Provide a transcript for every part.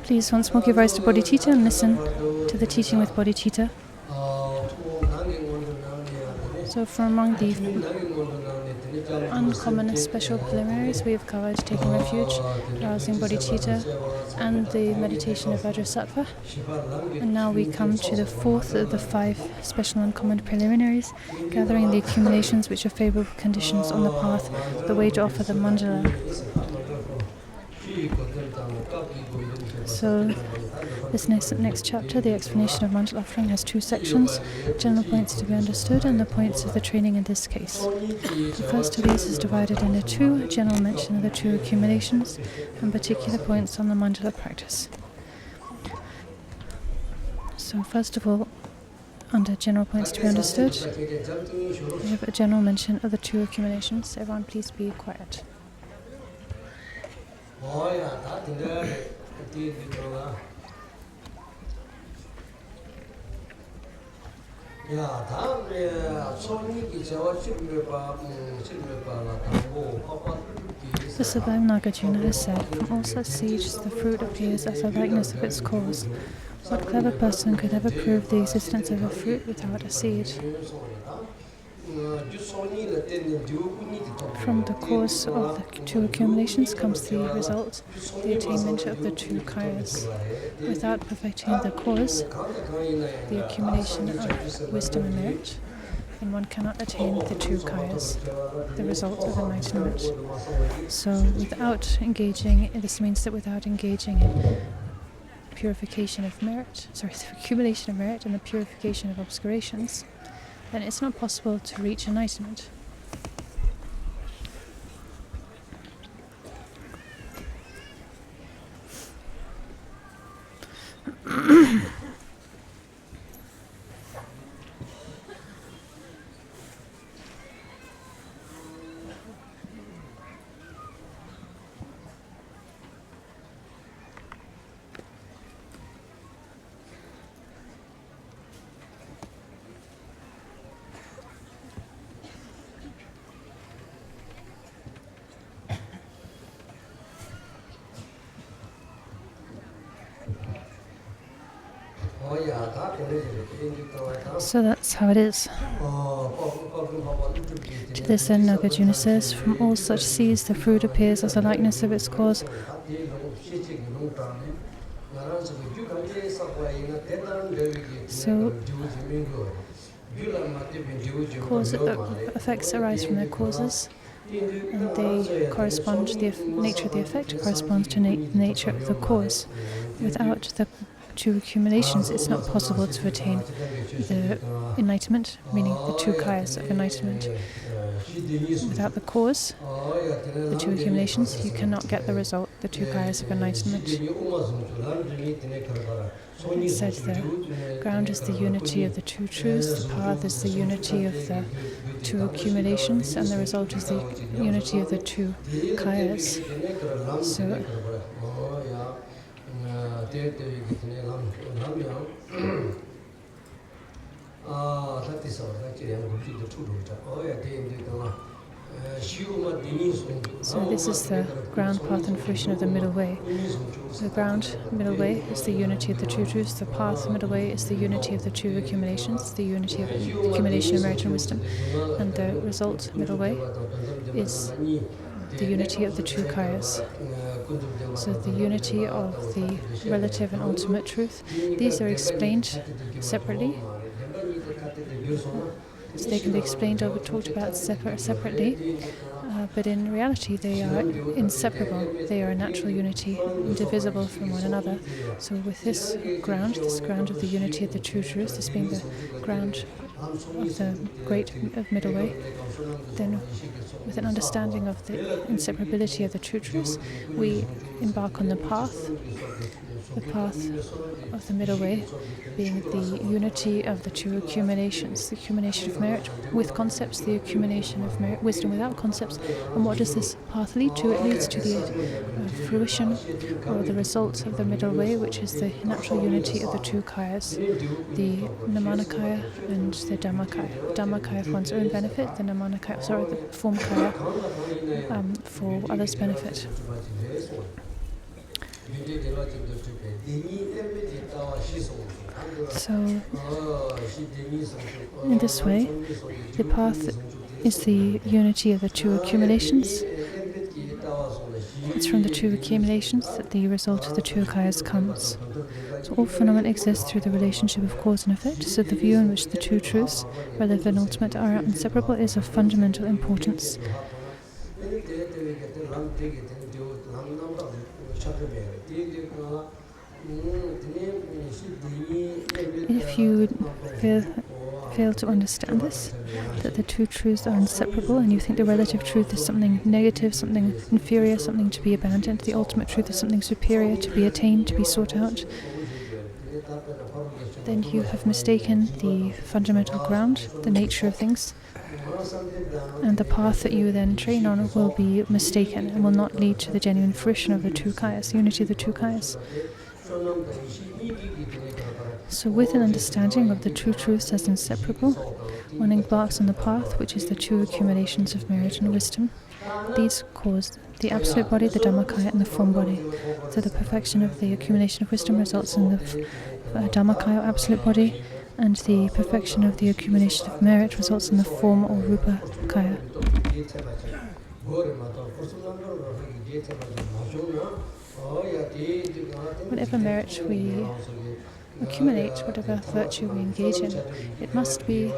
Please once more give rise to bodhicitta and listen to the teaching with bodhicitta. So from among the uncommon and special preliminaries we have covered taking refuge, arousing bodhicitta, and the meditation of Vajrasattva. And now we come to the fourth of the 5 special and uncommon preliminaries, gathering the accumulations which are favorable conditions on the path, the way to offer the mandala. So this next chapter, the explanation of mandala offering, has 2 sections, general points to be understood and the points of the training in this case. The first of these is divided into 2, general mention of the 2 accumulations and particular points on the mandala practice. So first of all, under general points to be understood, we have a general mention of the 2 accumulations. Everyone please be quiet. The sublime Nagarjuna has said, from all such seeds the fruit appears as a likeness of its cause. What clever person could ever prove the existence of a fruit without a seed? From the cause of the 2 accumulations comes the result, the attainment of the 2 kayas. Without perfecting the cause, the accumulation of wisdom and merit, then one cannot attain the 2 kayas, the result of enlightenment. So without engaging, this means that without engaging in purification of merit, the accumulation of merit and the purification of obscurations, then it's not possible to reach enlightenment. So that's how it is. To this end, Nagarjuna says, from all such seeds the fruit appears as a likeness of its cause. So effects arise from their causes, and they correspond to the nature of the effect corresponds to the nature of the cause. Without the 2 accumulations, it's not possible to attain the enlightenment, meaning the 2 kayas of enlightenment. Without the cause, the 2 accumulations, you cannot get the result, the 2 kayas of enlightenment. It said the ground is the unity of the 2 truths, the path is the unity of the 2 accumulations, and the result is the unity of the 2 kayas. So So this is the ground, path and fruition of the middle way. The ground, middle way, is the unity of the 2 truths. The path, middle way, is the unity of the 2 accumulations, the unity of the accumulation of merit and wisdom. And the result, middle way, is the unity of the 2 kayas. So the unity of the relative and ultimate truth. These are explained separately. So they can be explained or talked about separately, but in reality they are inseparable. They are a natural unity, indivisible from one another. So with this ground of the unity of the 2 truths, this being the ground of the great middle way, then with an understanding of the inseparability of the 2 truths, we embark on the path of the middle way, being the unity of the 2 accumulations, the accumulation of merit with concepts, the accumulation of merit, wisdom without concepts. And what does this path lead to? It leads to the fruition or the result of the middle way, which is the natural unity of the 2 kayas, the Namanakaya and the Dhammakaya. Dhammakaya for one's own benefit, the Namanakaya, the form kaya for others' benefit. So, in this way, the path is the unity of the two accumulations. It's from the two accumulations that the result of the two kayas comes. So all phenomena exist through the relationship of cause and effect, so the view in which the two truths, relative and ultimate, are inseparable is of fundamental importance. If you fail to understand this, that the two truths are inseparable, and you think the relative truth is something negative, something inferior, something to be abandoned, the ultimate truth is something superior, to be attained, to be sought out, then you have mistaken the fundamental ground, the nature of things, and the path that you then train on will be mistaken and will not lead to the genuine fruition of the two kayas, the unity of the two kayas. So with an understanding of the two truths as inseparable, one embarks on the path, which is the two accumulations of merit and wisdom. These cause the absolute body, the Dhammakaya, and the form body. So the perfection of the accumulation of wisdom results in the Dhammakaya, or absolute body, and the perfection of the accumulation of merit results in the form or Rupa Kaya. Whatever merit we accumulate, whatever virtue we engage in, it must be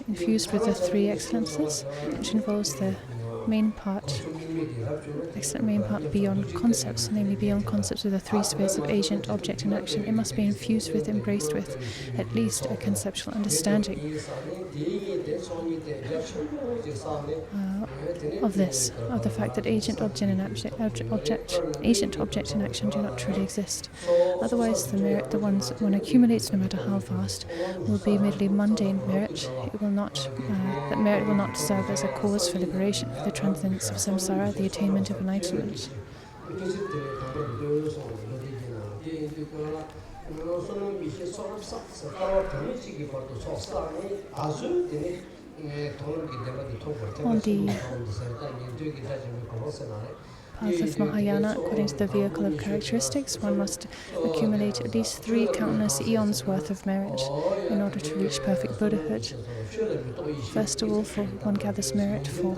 infused with the three excellences, which involves the main part, excellent main part beyond concepts, namely beyond concepts with the three spheres of agent, object, and action. It must be infused with, embraced with, at least a conceptual understanding of this, of the fact that agent, object, and action do not truly exist. Otherwise, the merit the ones one accumulates, no matter how vast, will be merely mundane merit. It will not. That merit will not serve as a cause for liberation, for the transcendence of samsara, the attainment of enlightenment. On the path of Mahayana, according to the vehicle of characteristics, one must accumulate at least 3 countless eons worth of merit in order to reach perfect Buddhahood. First of all, one gathers merit for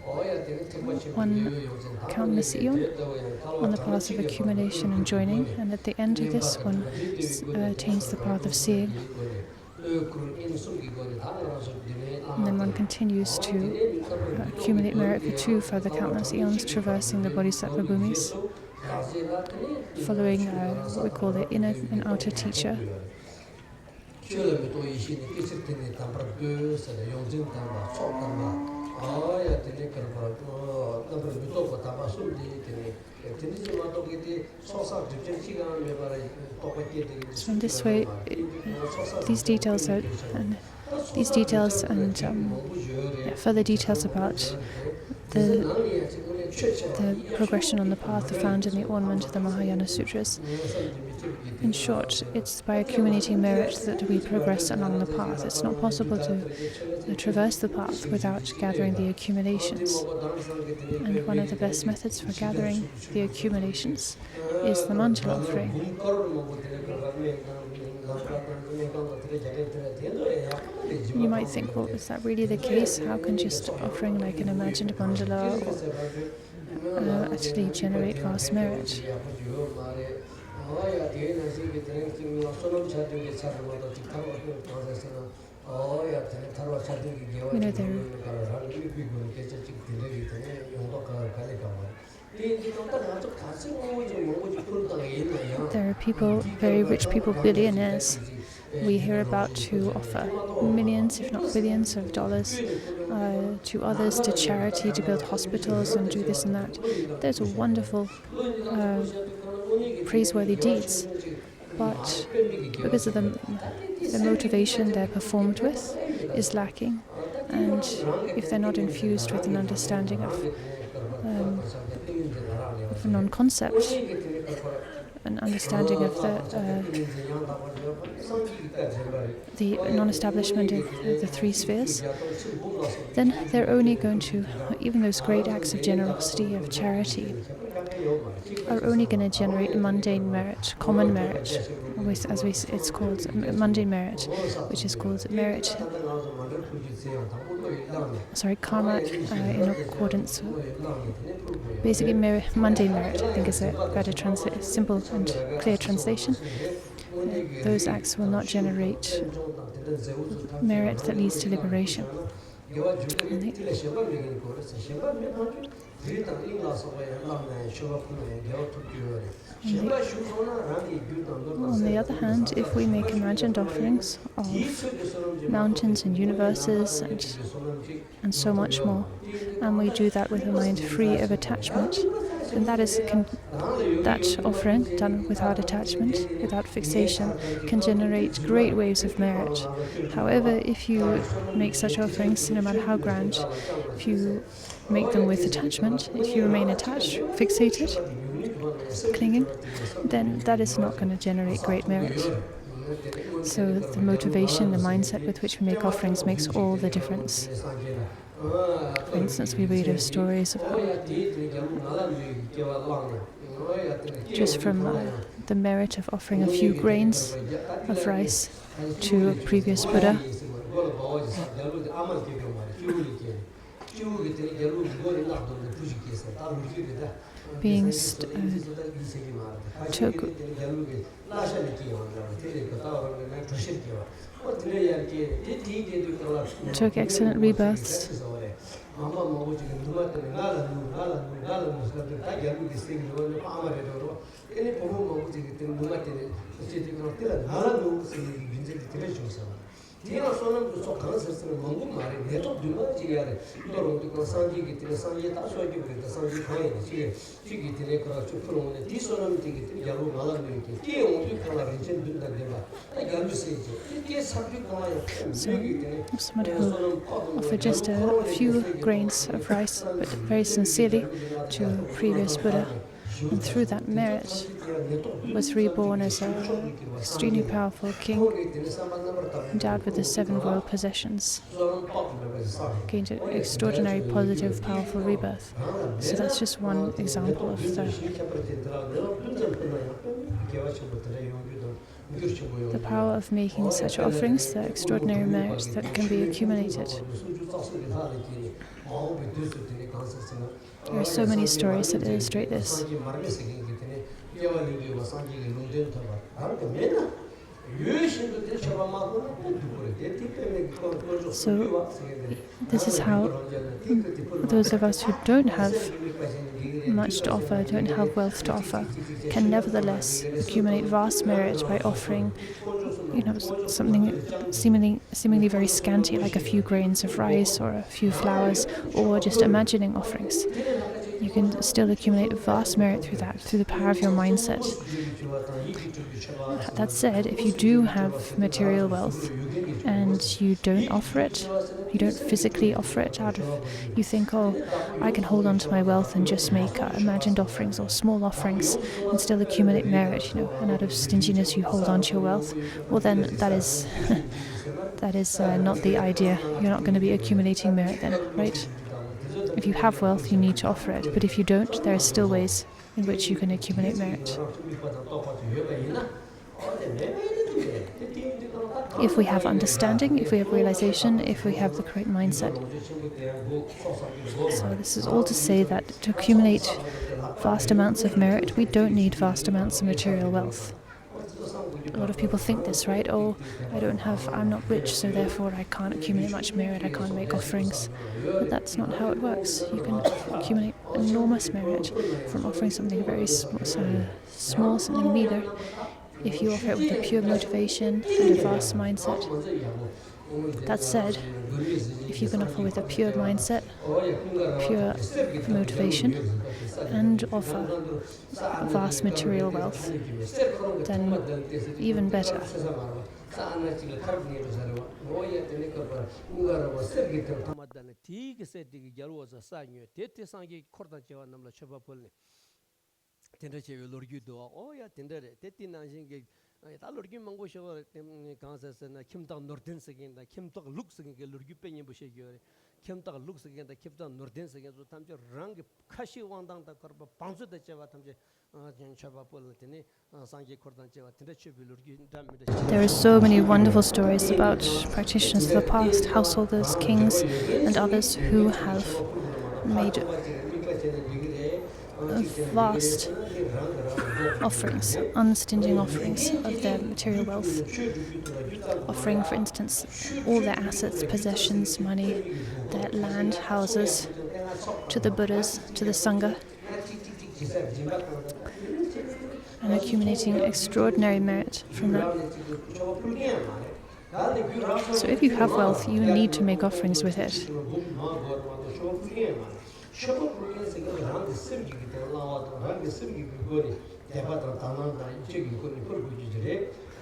1 countless eon on the path of accumulation and joining, and at the end of this one attains the path of seeing. And then one continues to accumulate merit for 2 further countless eons, traversing the bodhisattva bhumis, following what we call the inner and outer teacher. So in this way, these details and further details about the progression on the path are found in the ornament of the Mahayana Sutras. In short, it's by accumulating merit that we progress along the path. It's not possible to traverse the path without gathering the accumulations. And one of the best methods for gathering the accumulations is the manjula offering. You might think, well, is that really the case? How can just offering like an imagined mandala actually generate vast merit? You know, there are people, very rich people, billionaires, we hear about who offer millions, if not billions of dollars to others, to charity, to build hospitals and do this and that. Those are wonderful, praiseworthy deeds. But because of the motivation they're performed with is lacking, and if they're not infused with an understanding of a non-concept, an understanding of the non-establishment of the 3 spheres, then they're only going to, even those great acts of generosity, of charity, are only going to generate mundane merit, common merit, it's called mundane merit, which is called merit. Karma in accordance. Basically, mundane merit, I think, is a better simple and clear translation. Those acts will not generate merit that leads to liberation. On the other hand, if we make imagined offerings of mountains and universes and so much more, and we do that with a mind free of attachment, then that offering done without attachment, without fixation, can generate great waves of merit. However, if you make such offerings, no matter how grand, if you make them with attachment, if you remain attached, fixated, clinging, then that is not going to generate great merit. So the motivation, the mindset with which we make offerings makes all the difference. For instance, we read of stories about just from the merit of offering a few grains of rice to a previous Buddha. Being took excellent rebirths. So, someone who offered just a few grains of rice, but very sincerely, to a previous Buddha, and through that merit was reborn as an extremely powerful king, endowed with the 7 royal possessions, gained an extraordinary positive, powerful rebirth. So that's just one example of the power of making such offerings, the extraordinary merits that can be accumulated. There are so many stories that illustrate this. So this is how those of us who don't have much to offer, don't have wealth to offer, can nevertheless accumulate vast merit by offering, something seemingly very scanty, like a few grains of rice or a few flowers, or just imagining offerings. You can still accumulate vast merit through the power of your mindset. That said, if you do have material wealth and you don't offer it, you don't physically offer it you think, I can hold on to my wealth and just make imagined offerings or small offerings and still accumulate merit, and out of stinginess you hold on to your wealth, well then that is not the idea. You're not going to be accumulating merit then, right? If you have wealth, you need to offer it. But if you don't, there are still ways in which you can accumulate merit. If we have understanding, if we have realization, if we have the correct mindset. So this is all to say that to accumulate vast amounts of merit, we don't need vast amounts of material wealth. A lot of people think this, right? I'm not rich, so therefore I can't accumulate much merit, I can't make offerings. But that's not how it works. You can accumulate enormous merit from offering something very small, something meager, if you offer it with a pure motivation and a vast mindset. That said, if you can offer with a pure mindset, pure motivation, and offer vast material wealth, then even better. There are so many wonderful stories about practitioners of the past, householders, kings, and others who have made vast offerings, unstinging offerings of their material wealth, offering, for instance, all their assets, possessions, money, their land, houses, to the Buddhas, to the Sangha, and accumulating extraordinary merit from that. So if you have wealth, you need to make offerings with it.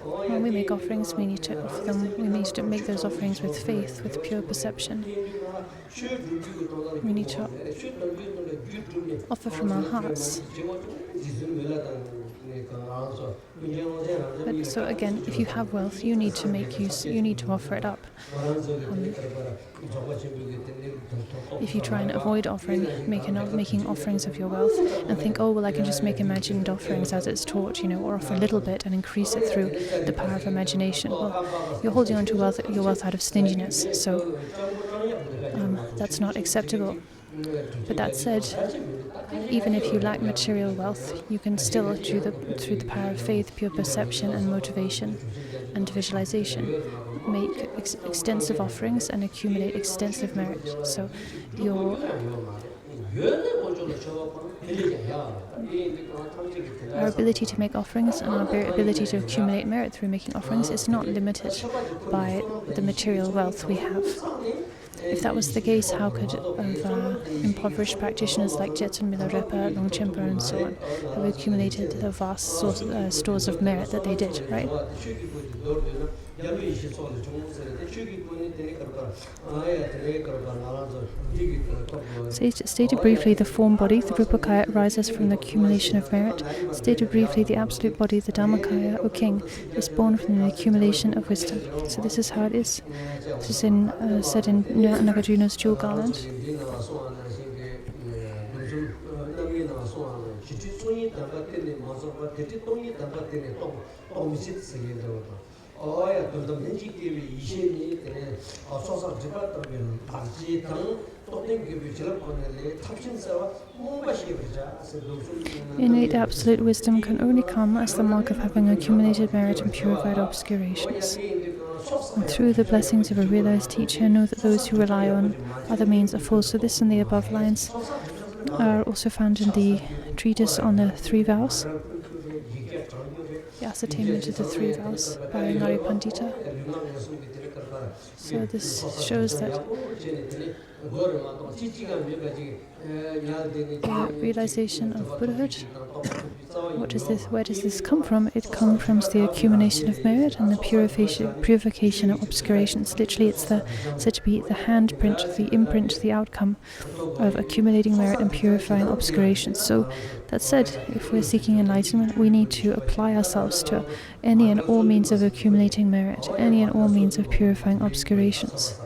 When we make offerings, we need to offer them. We need to make those offerings with faith, with pure perception. We need to offer from our hearts. But so again, if you have wealth, you need to make use. You need to offer it up. If you try and avoid making offerings of your wealth, and think, oh well, I can just make imagined offerings as it's taught, or offer a little bit and increase it through the power of imagination. Well, you're holding on to your wealth out of stinginess, so that's not acceptable. But that said, even if you lack material wealth, you can still, through the power of faith, pure perception, and motivation, and visualization, make extensive offerings and accumulate extensive merit. So our ability to make offerings and our ability to accumulate merit through making offerings is not limited by the material wealth we have. If that was the case, how could impoverished practitioners like Jetsun Milarepa, Longchenpa, and so on have accumulated the vast stores of merit that they did, right? Stated briefly, the form body, the Rupakaya, rises from the accumulation of merit. Stated briefly, the absolute body, the Dhammakaya, O king, is born from the accumulation of wisdom. So this is how it is. This is said in Nagarjuna's Jewel Garland. Innate absolute wisdom can only come as the mark of having accumulated merit and purified obscurations. And through the blessings of a realized teacher, know that those who rely on other means are fools. So this and the above lines are also found in the treatise on the 3 vows, the ascertainment of the 3 vows by Nari Pandita. So this shows that the realization of Buddhahood, where does this come from? It comes from the accumulation of merit and the purification of obscurations. Literally, it's said to be the handprint, the imprint, the outcome of accumulating merit and purifying obscurations. So that said, if we're seeking enlightenment, we need to apply ourselves to any and all means of accumulating merit, any and all means of purifying obscurations.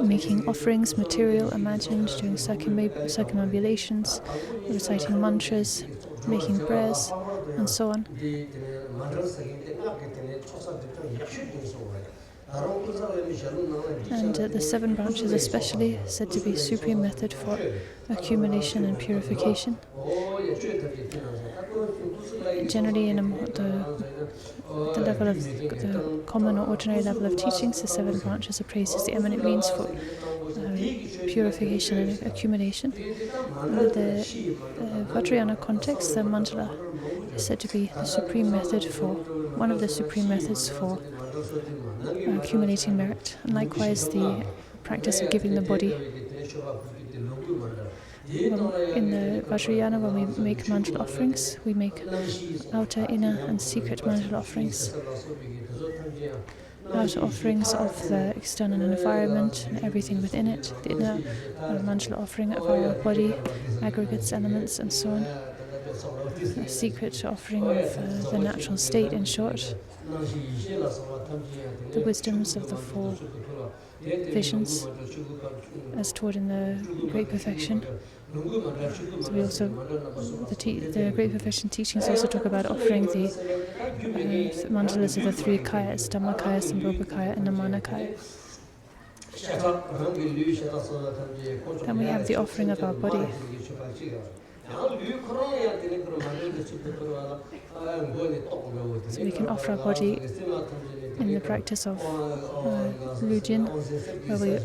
Making offerings, material, imagined, doing circumambulations, reciting mantras, making prayers, and so on. And the 7 branches especially said to be supreme method for accumulation and purification. Generally, in the level of the common or ordinary level of teachings, the 7 branches are praised as the eminent means for purification and accumulation. In the Vajrayana context, the mandala is said to be the supreme method for one of the supreme methods for accumulating merit, and likewise the practice of giving the body. In the Vajrayana, when we make mandala offerings, we make outer, inner, and secret mandala offerings. Outer offerings of the external environment and everything within it, the inner mandala offering of our body, aggregates, elements, and so on. a secret offering of the natural state, in short, the wisdoms of the four visions as taught in the Great Perfection. So we also, the Great Perfection teachings also talk about offering the mandalas of the three kayas, Dhammakaya, Sambhogakaya, and Namanakaya. Then we have the offering of our body. So we can offer our body in the practice of Lujin, where we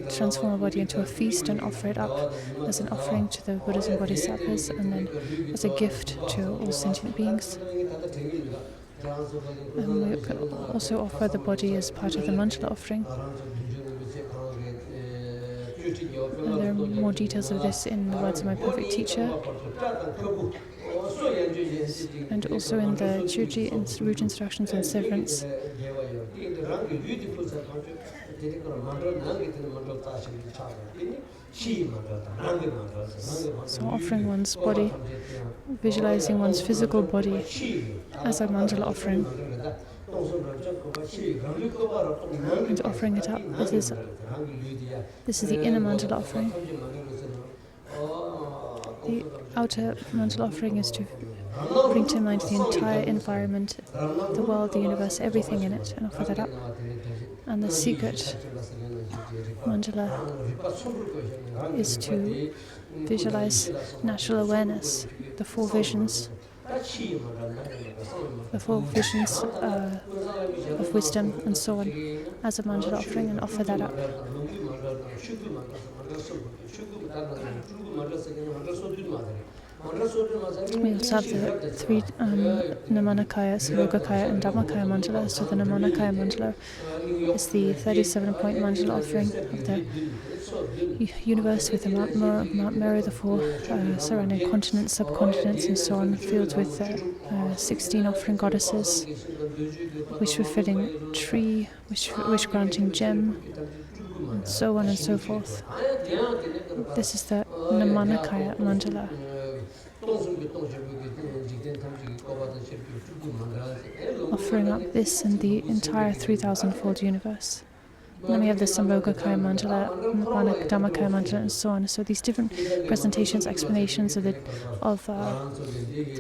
transform our body into a feast and offer it up as an offering to the Buddhas and Bodhisattvas, and then as a gift to all sentient beings. And we can also offer the body as part of the mandala offering. And there are more details of this in the words of my perfect teacher, and also in the Chuji and root instructions on severance. So offering one's body, visualizing one's physical body as a mandala offering, and offering it up. This is the inner mandala offering. The outer mandala offering is to bring to mind the entire environment, the world, the universe, everything in it, and offer that up. And the secret mandala is to visualize natural awareness, the four visions of wisdom and so on, as a mandala offering, and offer that up. We also have the three Namanakaya, Sambhogakaya, and Dhammakaya mandala. So the Namanakaya mandala is the 37-point mandala offering of the universe, with the Mount Meru, the four surrounding continents, subcontinents, and so on, filled with 16 offering goddesses, wish-fulfilling tree, wish-granting gem, and so on and so forth. This is the Namanakaya mandala. Offering up this and the entire 3,000-fold universe. And then we have the Sambhogakaya mandala, Dhammakaya mandala, and so on. So these different presentations, explanations of the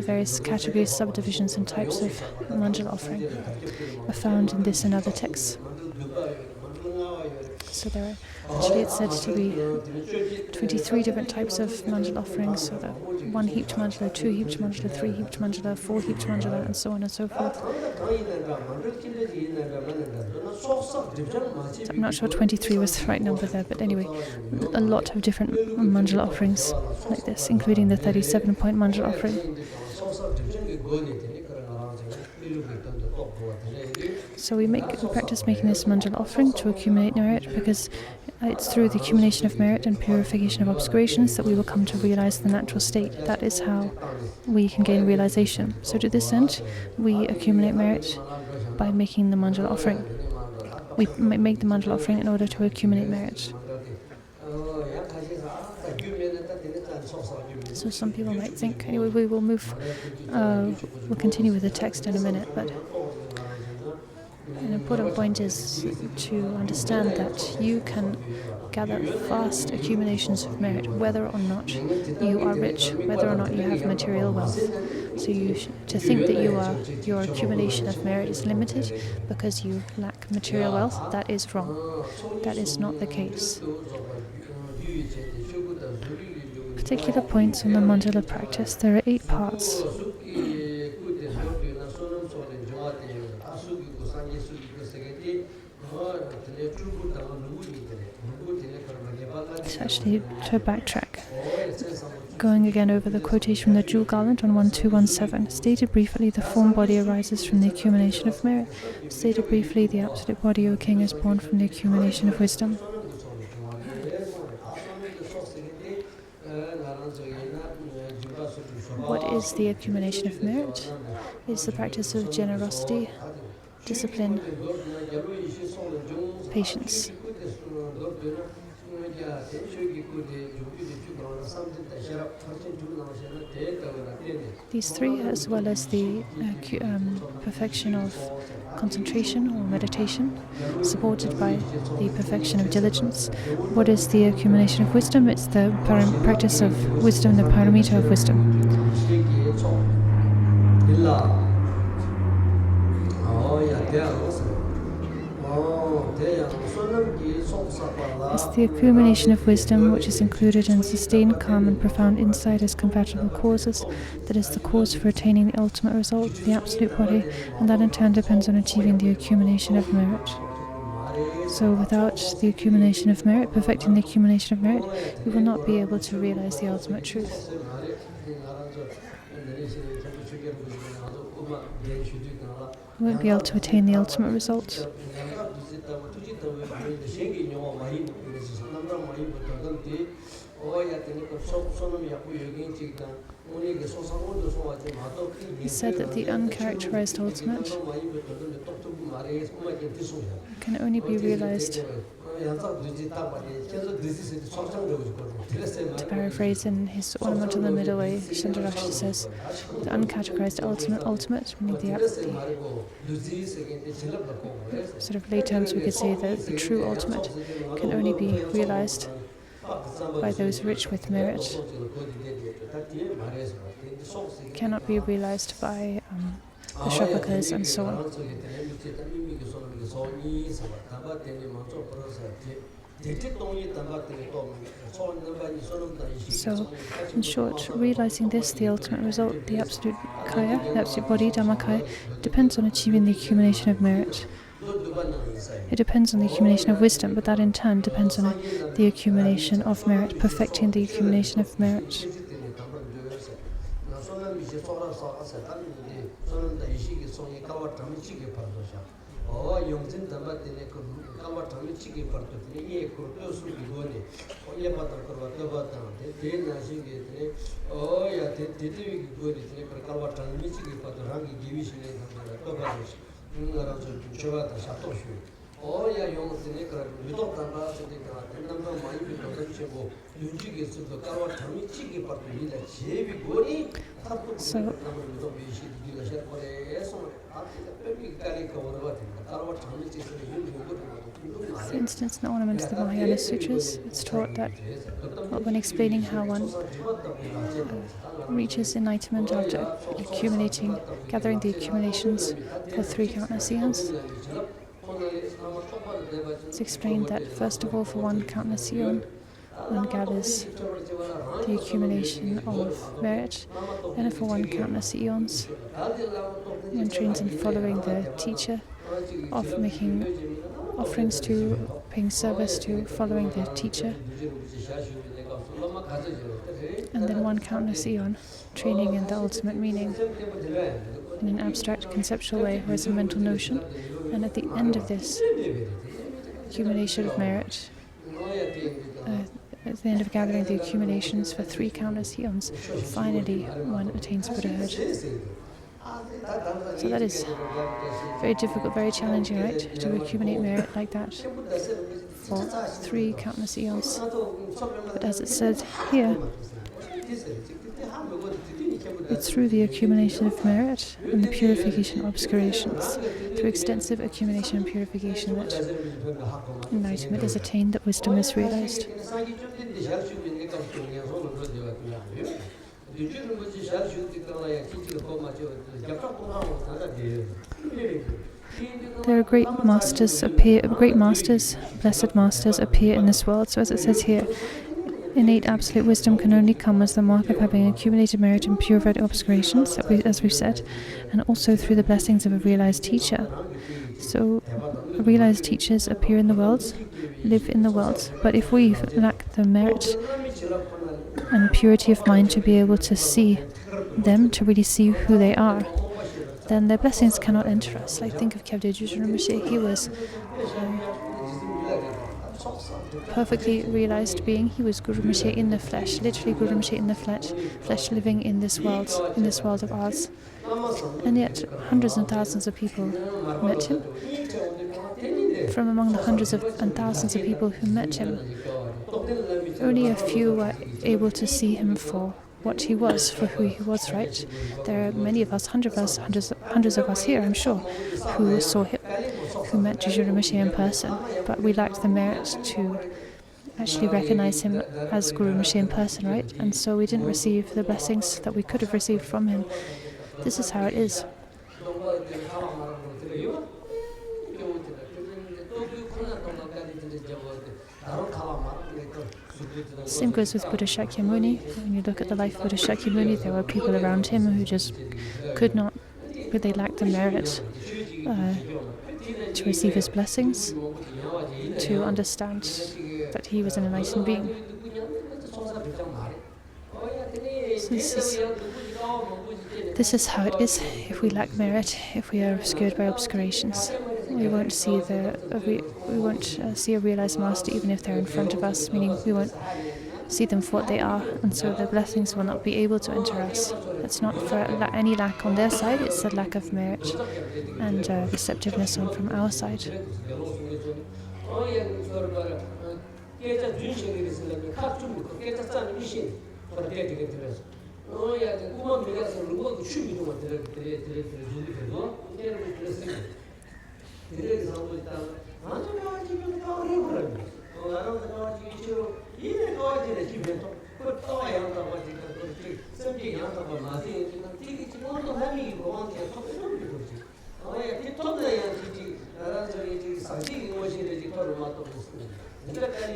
various categories, subdivisions, and types of mandala offering are found in this and other texts. So there are actually, it's said to be 23 different types of mandala offerings. So the 1-heaped mandala, 2-heaped mandala, 3-heaped mandala, 4-heaped mandala, and so on and so forth. I'm not sure 23 was the right number there, but anyway, a lot of different mandala offerings like this, including the 37-point mandala offering. So we practice making this mandala offering to accumulate merit, because it's through the accumulation of merit and purification of obscurations that we will come to realize the natural state. That is how we can gain realization. So to this end, we accumulate merit by making the mandala offering. We make the mandala offering in order to accumulate merit. So some people might think, anyway, we'll continue with the text in a minute, but an important point is to understand that you can gather vast accumulations of merit, whether or not you are rich, whether or not you have material wealth. So to think that your accumulation of merit is limited because you lack material wealth, that is wrong. That is not the case. Particular points on the mandala practice. There are 8 parts. So actually, to backtrack, going again over the quotation from the Jewel Garland on 1217. Stated briefly, the form body arises from the accumulation of merit. Stated briefly, the absolute body, O king, is born from the accumulation of wisdom. What is the accumulation of merit? It is the practice of generosity, discipline, patience. These three, as well as the perfection of concentration or meditation, supported by the perfection of diligence. What is the accumulation of wisdom? It's the practice of wisdom, the paramita of wisdom. It's the accumulation of wisdom which is included in sustained calm and profound insight as compatible causes, that is the cause for attaining the ultimate result, the absolute body, and that in turn depends on achieving the accumulation of merit. So without the accumulation of merit, perfecting the accumulation of merit, we will not be able to realize the ultimate truth. We won't be able to attain the ultimate result. He said that the uncharacterized ultimate can only be realized, to paraphrase in his Ornamental in the Middle Way, Shantarashta says, the uncategorized ultimate, meaning the sort of lay terms we could say that the true ultimate can only be realized by those rich with merit. It cannot be realized by the Shrapakas and so on. So, in short, realizing this, the ultimate result, the absolute kaya, the absolute body, Dhammakaya, depends on achieving the accumulation of merit. It depends on the accumulation of wisdom, but that in turn depends on the accumulation of merit, perfecting the accumulation of merit. So, for instance, in the Ornaments of the Mahayana Sutras, it's taught that when explaining how one reaches enlightenment after gathering the accumulations for 3 countless eons, it's explained that first of all, for 1 countless eon, one gathers the accumulation of merit, and for 1 countless eons, one trains in following the teacher, of making offerings to, paying service to, following the teacher, and then 1 countless eon, training in the ultimate meaning in an abstract conceptual way or as a mental notion, and at the end of this accumulation of merit, at the end of gathering the accumulations for 3 countless eons, finally one attains Buddhahood. So that is very difficult, very challenging, right? To accumulate merit like that for 3 countless eons. But as it says here, it's through the accumulation of merit and the purification of obscurations, through extensive accumulation and purification, that enlightenment is attained, that wisdom is realized. There are great masters, blessed masters appear in this world. So as it says here, innate absolute wisdom can only come as the mark of having accumulated merit and purified obscurations, as we've said, and also through the blessings of a realized teacher. So realized teachers appear in the world, live in the world, but if we lack the merit and purity of mind to be able to see them, to really see who they are, then their blessings cannot enter us. Like, think of Kyabde Rinpoche. He was perfectly realized being. He was Guru Rinpoche in the flesh, literally Guru Rinpoche in the flesh living in this world of ours. And yet hundreds and thousands of people met him. From among the hundreds and thousands of people who met him, Only a few were able to see him for what he was, for who he was, right? There are many of us, hundreds of us here, I'm sure, who saw him, who met Jujuru Rinpoche in person, but we lacked the merit to actually recognize him as Guru Rinpoche in person, right? And so we didn't receive the blessings that we could have received from him. This is how it is. Same goes with Buddha Shakyamuni. When you look at the life of Buddha Shakyamuni, there were people around him who just could not, but they lacked the merit to receive his blessings, to understand that he was an enlightened being. So this is how it is. If we lack merit, if we are obscured by obscurations, we won't see see a realized master even if they're in front of us, meaning we won't see them for what they are, and so the blessings will not be able to enter us. It's not for any lack on their side, it's a lack of merit and receptiveness from our side.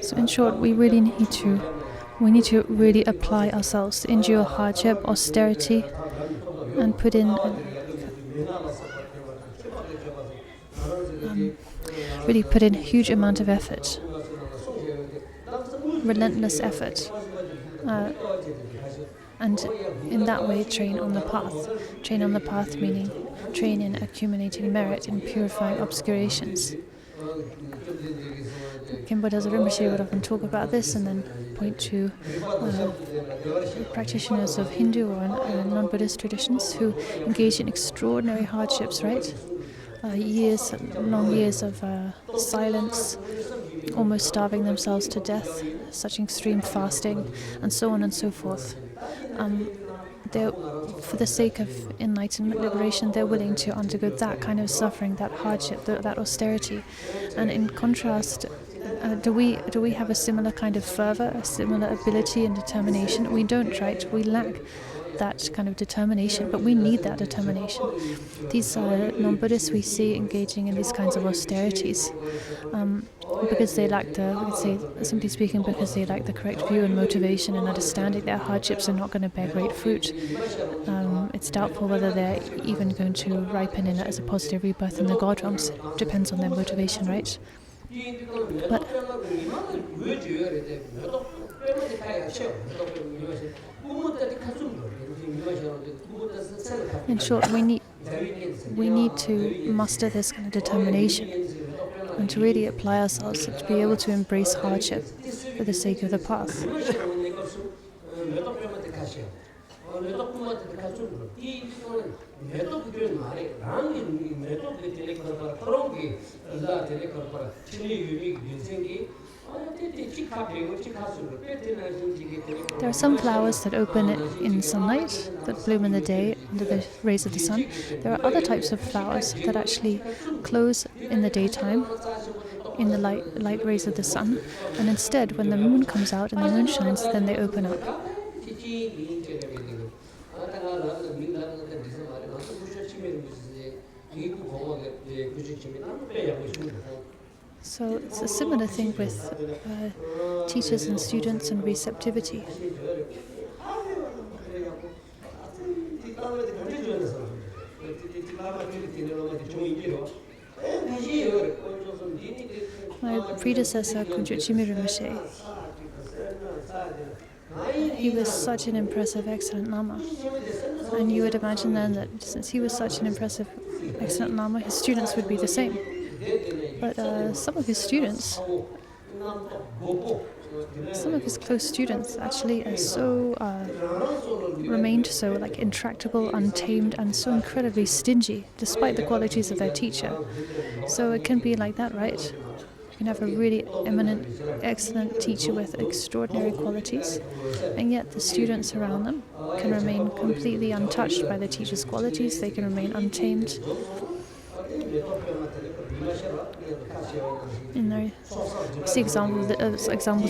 So in short, we need to really apply ourselves, endure hardship, austerity, and put in a huge amount of effort, relentless effort, and in that way train on the path. Train on the path meaning train in accumulating merit and purifying obscurations. Khenpo Daza Rinpoche would often talk about this and then point to practitioners of Hindu or non-Buddhist traditions who engage in extraordinary hardships, right? Long years of silence, almost starving themselves to death, such extreme fasting, and so on and so forth. For the sake of enlightenment, liberation, they're willing to undergo that kind of suffering, that hardship, that austerity. And in contrast, do we have a similar kind of fervor, a similar ability and determination? We don't, right? We lack that kind of determination, but we need that determination. These non-Buddhists we see engaging in these kinds of austerities because they lack simply speaking, because they lack the correct view and motivation and understanding. Their hardships are not going to bear great fruit. It's doubtful whether they're even going to ripen as a positive rebirth in the God realms. It depends on their motivation, right? But in short, we need to muster this kind of determination and to really apply ourselves to be able to embrace hardship for the sake of the path. There are some flowers that open in sunlight, that bloom in the day under the rays of the sun. There are other types of flowers that actually close in the daytime in the light rays of the sun, and instead when the moon comes out and the moon shines, then they open up. So it's a similar thing with teachers and students and receptivity. My predecessor, Kunju Chimi Rinpoche, he was such an impressive, excellent Lama. And you would imagine then that since he was such an impressive, excellent Lama, his students would be the same. But some of his close students actually remained so intractable, untamed, and so incredibly stingy, despite the qualities of their teacher. So it can be like that, right? It can have a really eminent, excellent teacher with extraordinary qualities, and yet the students around them can remain completely untouched by the teacher's qualities. They can remain untamed. And there see examples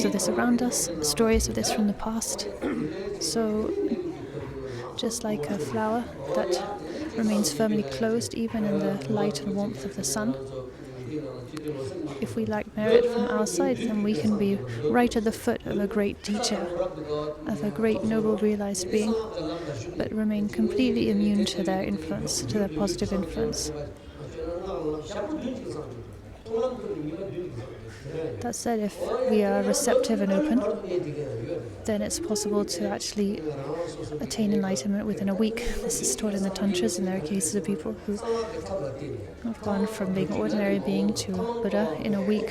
of this around us, stories of this from the past. So, just like a flower that remains firmly closed even in the light and warmth of the sun, if we lack merit from our side, then we can be right at the foot of a great teacher, of a great noble realized being, but remain completely immune to their influence, to their positive influence. That said, if we are receptive and open, then it's possible to actually attain enlightenment within a week. This is taught in the Tantras, and there are cases of people who have gone from being an ordinary being to Buddha in a week,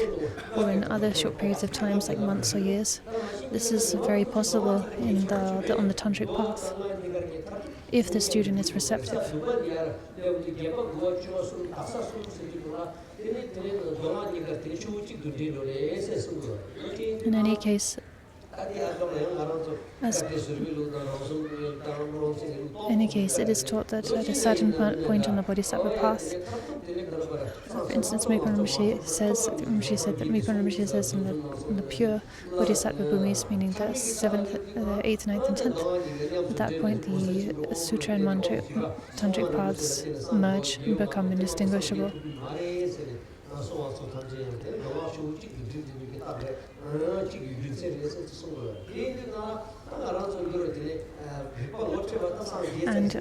or in other short periods of times like months or years. This is very possible on the Tantric path, if the student is receptive. In any case, it is taught that at a certain point on the Bodhisattva path, for instance, Mikon Rinpoche said in the pure Bodhisattva bhumis, meaning the 7th, 8th, 9th, and 10th, at that point the Sutra and Tantric paths merge and become indistinguishable. And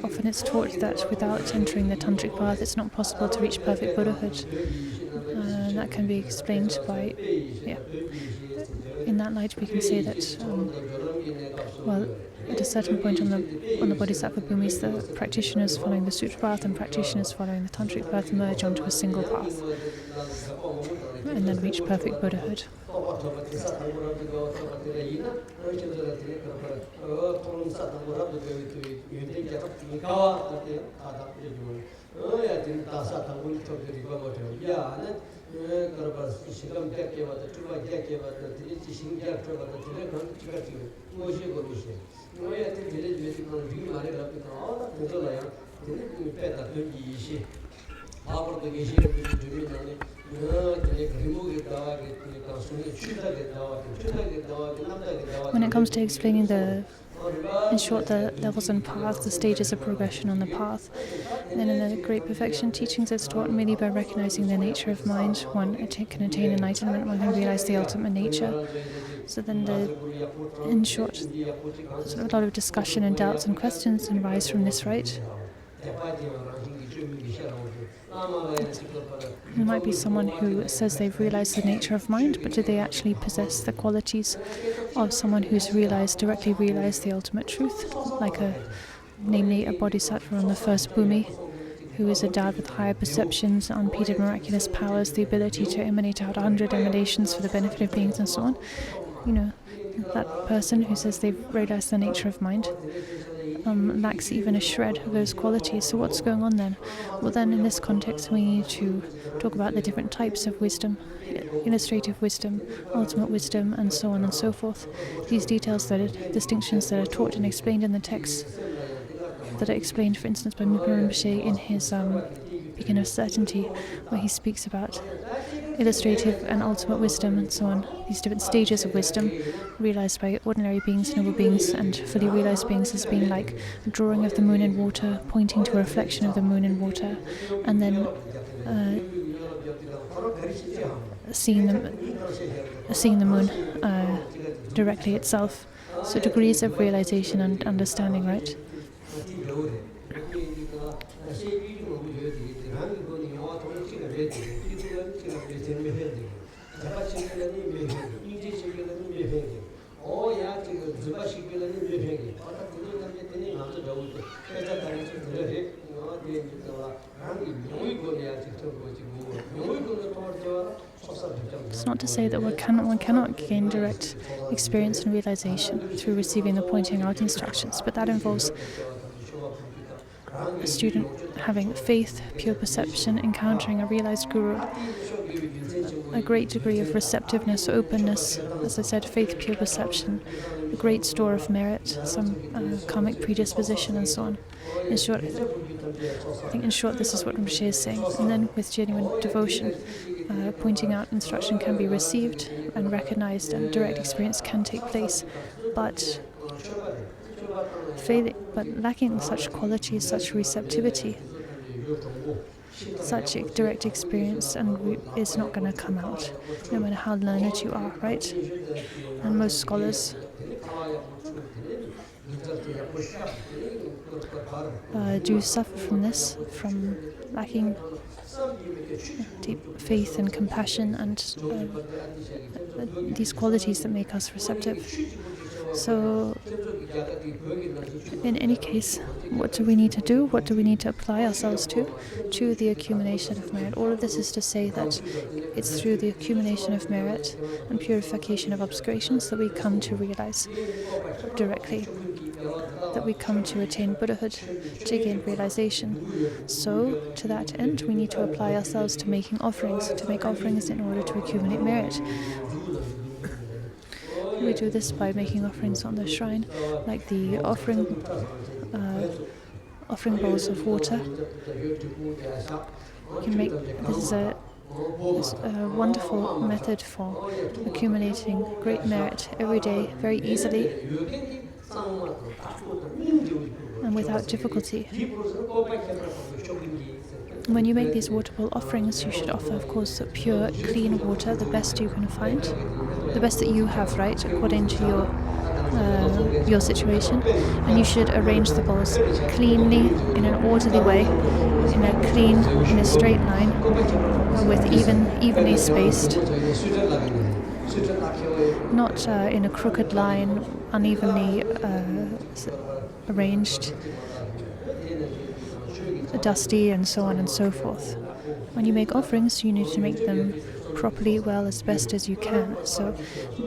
often it's taught that without entering the Tantric path, it's not possible to reach perfect Buddhahood. And that can be explained by, in that light we can say that, at a certain point on the Bodhisattva bhumis, the practitioners following the Sutra path and practitioners following the Tantric path merge onto a single path and then reach perfect Buddhahood. When it comes to explaining the levels and paths, the stages of progression on the path, then in the Great Perfection teachings it's taught merely by recognizing the nature of mind, one can attain enlightenment, one can realize the ultimate nature. So then in short, sort of a lot of discussion and doubts and questions arise from this, right? There might be someone who says they've realized the nature of mind, but do they actually possess the qualities of someone who's directly realized the ultimate truth, namely a bodhisattva on the first bhumi, who is endowed with higher perceptions, unimpeded miraculous powers, the ability to emanate out 100 emanations for the benefit of beings and so on. That person who says they've realized the nature of mind lacks even a shred of those qualities. So what's going on then? Well, then in this context we need to talk about the different types of wisdom, illustrative wisdom, ultimate wisdom, and so on and so forth. These distinctions that are taught and explained in the text, that are explained, for instance, by Mikon Rinpoche in his Beacon of Certainty, where he speaks about illustrative and ultimate wisdom and so on, these different stages of wisdom realized by ordinary beings, noble beings, and fully realized beings as being like a drawing of the moon in water, pointing to a reflection of the moon in water, and then seeing the moon directly itself. So degrees of realization and understanding, right? It's not to say that one cannot gain direct experience and realization through receiving the pointing out instructions, but that involves a student having faith, pure perception, encountering a realized guru, a great degree of receptiveness, openness, as I said, faith, pure perception, a great store of merit, some karmic predisposition, and so on. In short, I think in short this is what Rinpoche is saying. And then with genuine devotion, pointing out instruction can be received and recognized, and direct experience can take place, but lacking such qualities, such receptivity, such direct experience, and is not going to come out, no matter how learned you are, right? And most scholars do suffer from this, from lacking deep faith and compassion and these qualities that make us receptive. So, in any case, what do we need to do? What do we need to apply ourselves to? To the accumulation of merit. All of this is to say that it's through the accumulation of merit and purification of obscurations that we come to realize directly, that we come to attain Buddhahood, to gain realization. So, to that end, we need to apply ourselves to making offerings, to make offerings in order to accumulate merit. We do this by making offerings on the shrine, like the offering bowls of water. This is a wonderful method for accumulating great merit every day, very easily and without difficulty. When you make these water bowl offerings, you should offer, of course, pure, clean water, the best you can find, the best that you have, right, according to your situation. And you should arrange the bowls cleanly, in an orderly way, in a straight line, with evenly spaced, not in a crooked line, unevenly arranged, dusty, and so on and so forth. When you make offerings, you need to make them properly, well, as best as you can. So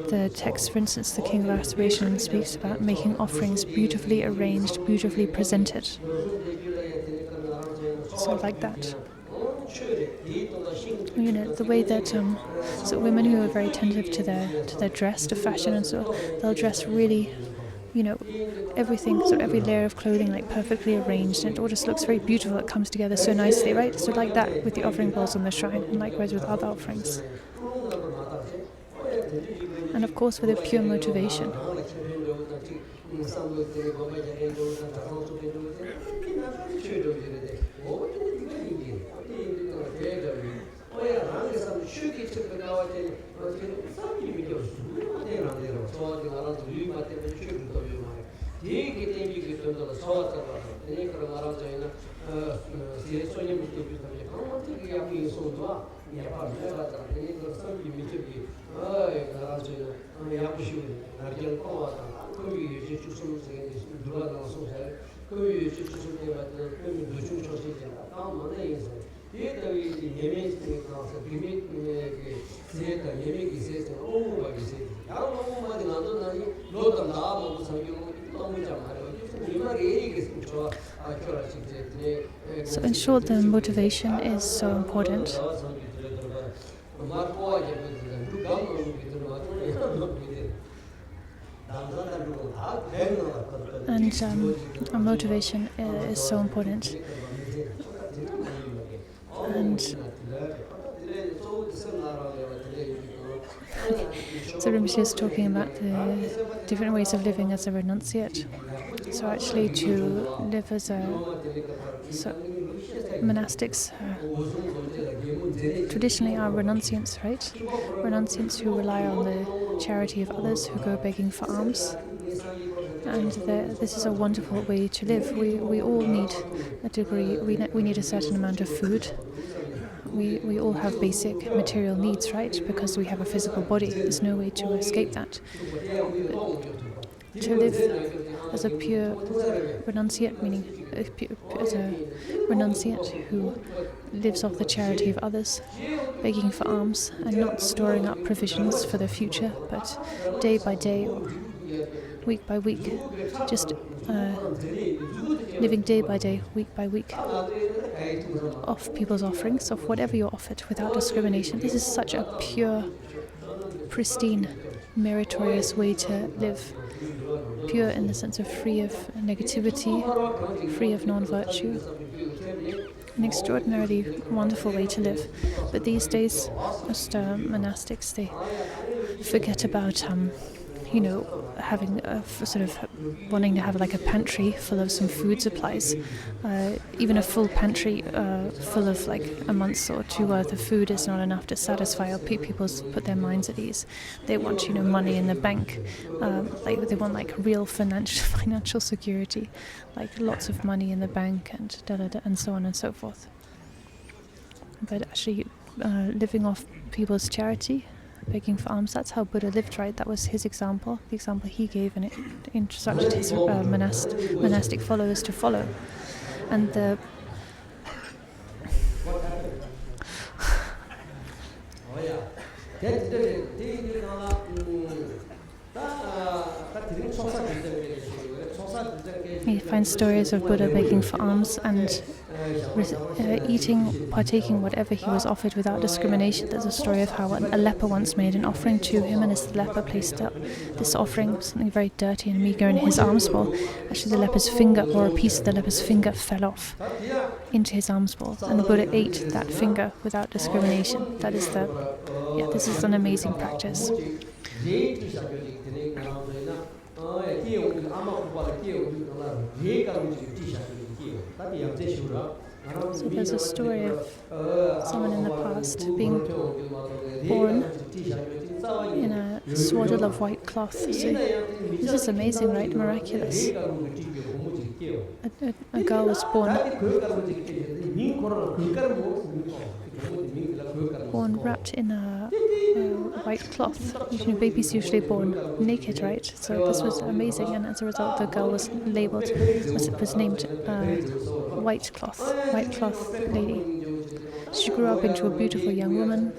the text, for instance, the King of Aspiration speaks about making offerings beautifully arranged, beautifully presented. So like that. You know, the way that so women who are very attentive to their dress, to fashion and so on, they'll dress really, you know, everything, so every layer of clothing like perfectly arranged, and it all just looks very beautiful. It comes together so nicely, right? So like that with the offering bowls on the shrine, and likewise with other offerings. And of course with a pure motivation. So in short, the motivation is so important. And our motivation is so important. And so Rinpoche is talking about the different ways of living as a renunciate. So actually to live as monastics traditionally are renunciants, right? Renunciants who rely on the charity of others, who go begging for alms. And this is a wonderful way to live. We all need a degree, we need a certain amount of food. We all have basic material needs, right? Because we have a physical body. There's no way to escape that. But to live as a pure renunciate, meaning as a renunciate who lives off the charity of others, begging for alms and not storing up provisions for the future, but day by day, week by week, just living day by day, week by week, of people's offerings, of whatever you're offered, without discrimination. This is such a pure, pristine, meritorious way to live. Pure in the sense of free of negativity, free of non-virtue. An extraordinarily wonderful way to live. But these days, most monastics, they forget about having sort of wanting to have like a pantry full of some food supplies. Even a full pantry full of like a month's or two worth of food is not enough to satisfy or people put their minds at ease. They want money in the bank. They want like real financial security, like lots of money in the bank and so on and so forth. But actually, living off people's charity, begging for alms, that's how Buddha lived, right? That was his example, the example he gave, and it instructed his monastic followers to follow. And the you find stories of Buddha begging for alms and partaking whatever he was offered without discrimination. There's a story of how a leper once made an offering to him, and as the leper placed up this offering, something very dirty and meager, in his alms bowl, actually the leper's finger, or a piece of the leper's finger, fell off into his alms bowl, and the Buddha ate that finger without discrimination. This is an amazing practice. So there's a story of someone in the past being born in a swaddle of white cloth. So this is amazing, right? Miraculous. A girl was born wrapped in a white cloth. Babies usually born naked, right? So this was amazing, and as a result, the girl was named White Cloth Lady. She grew up into a beautiful young woman.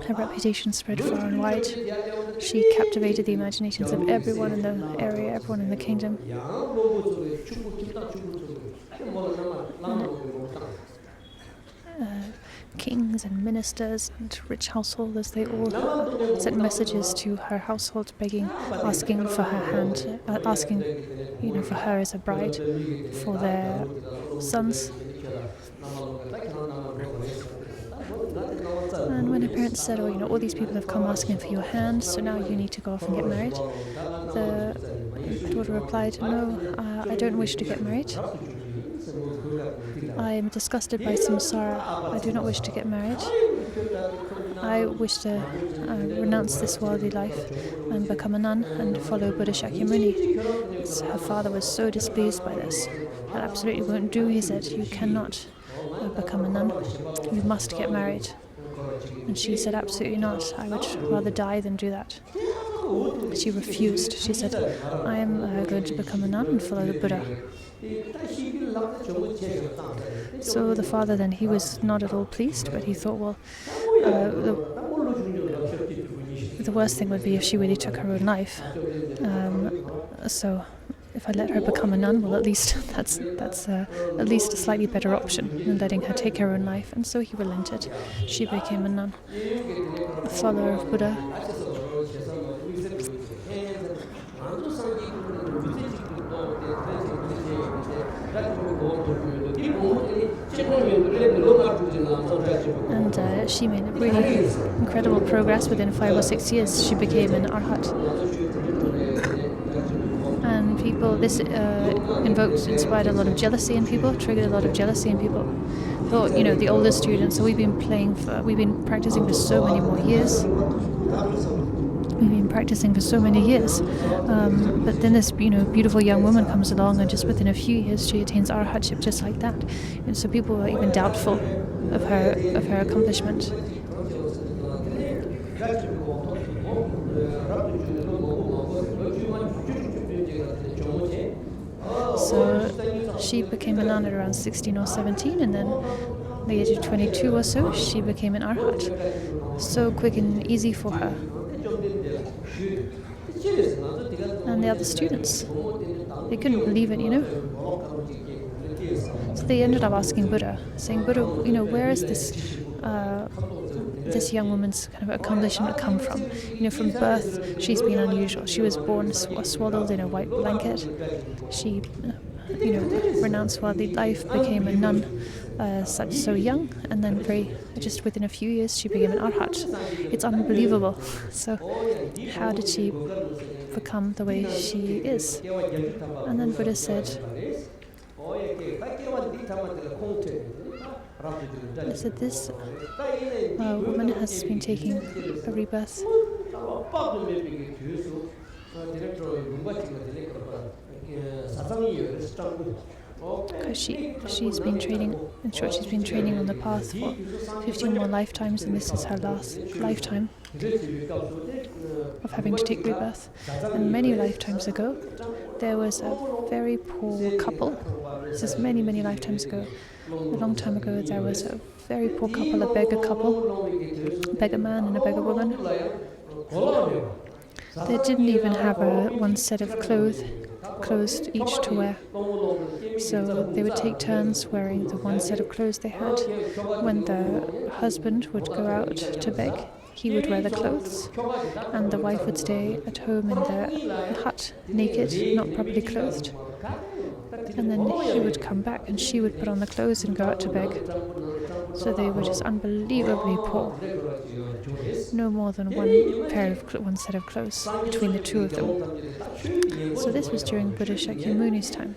Her reputation spread far and wide. She captivated the imaginations of everyone in the area, everyone in the kingdom. Kings and ministers and rich householders, they all sent messages to her household, asking for her hand, asking, for her as a bride for their sons. And when her parents said, all these people have come asking for your hand, so now you need to go off and get married, the daughter replied, no, I don't wish to get married. I am disgusted by samsara. I do not wish to get married. I wish to renounce this worldly life and become a nun and follow Buddha Shakyamuni. Her father was so displeased by this. That absolutely won't do, he said. You cannot become a nun. You must get married. And she said, absolutely not. I would rather die than do that. She refused. She said, I am going to become a nun and follow the Buddha. So the father then, he was not at all pleased, but he thought, the worst thing would be if she really took her own life. So if I let her become a nun, well, at least that's at least a slightly better option than letting her take her own life. And so he relented. She became a nun, a follower of Buddha. And she made really incredible progress. Within 5 or 6 years, she became an arhat. And this inspired a lot of jealousy in people, triggered a lot of jealousy in people. Thought, the older students, so we've been practicing for so many more years. We've been practicing for so many years. But then this, beautiful young woman comes along, and just within a few years, she attains arhatship just like that. And so people were even doubtful of her accomplishment. So she became a nun at around 16 or 17, and then at the age of 22 or so, she became an arhat. So quick and easy for her. And the other students, they couldn't believe it, So they ended up asking Buddha, saying, Buddha, where is this young woman's kind of accomplishment come from? From birth, she's been unusual. She was born swaddled in a white blanket. She, renounced worldly life, became a nun, so young, and then just within a few years, she became an arhat. It's unbelievable. So, how did she become the way she is? And then Buddha said, this woman has been taking a rebirth because she's been training. In short, she's been training on the path for 15 more lifetimes, and this is her last lifetime of having to take rebirth. And many lifetimes ago, there was a very poor couple. This is many, many lifetimes ago. A long time ago, there was a very poor couple, a beggar man and a beggar woman. They didn't even have one set of clothes each to wear. So they would take turns wearing the one set of clothes they had. When the husband would go out to beg, he would wear the clothes, and the wife would stay at home in the hut, naked, not properly clothed. And then he would come back and she would put on the clothes and go out to beg. So they were just unbelievably poor. No more than one set of clothes between the two of them. So this was during Buddha Shakyamuni's time.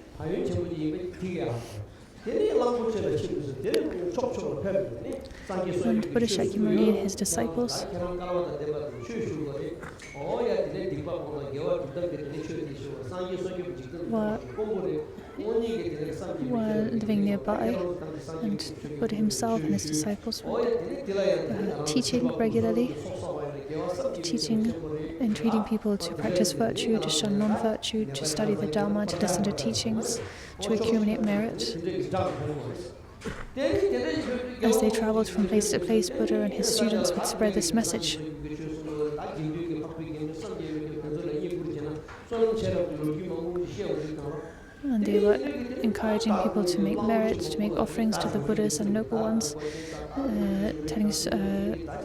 And Buddha Shakyamuni and his disciples were living nearby, and Buddha himself and his disciples were teaching regularly, teaching and treating people to practice virtue, to shun non-virtue, to study the Dharma, to listen to teachings, to accumulate merit. As they traveled from place to place, Buddha and his students would spread this message. And they were encouraging people to make merit, to make offerings to the Buddhas and noble ones,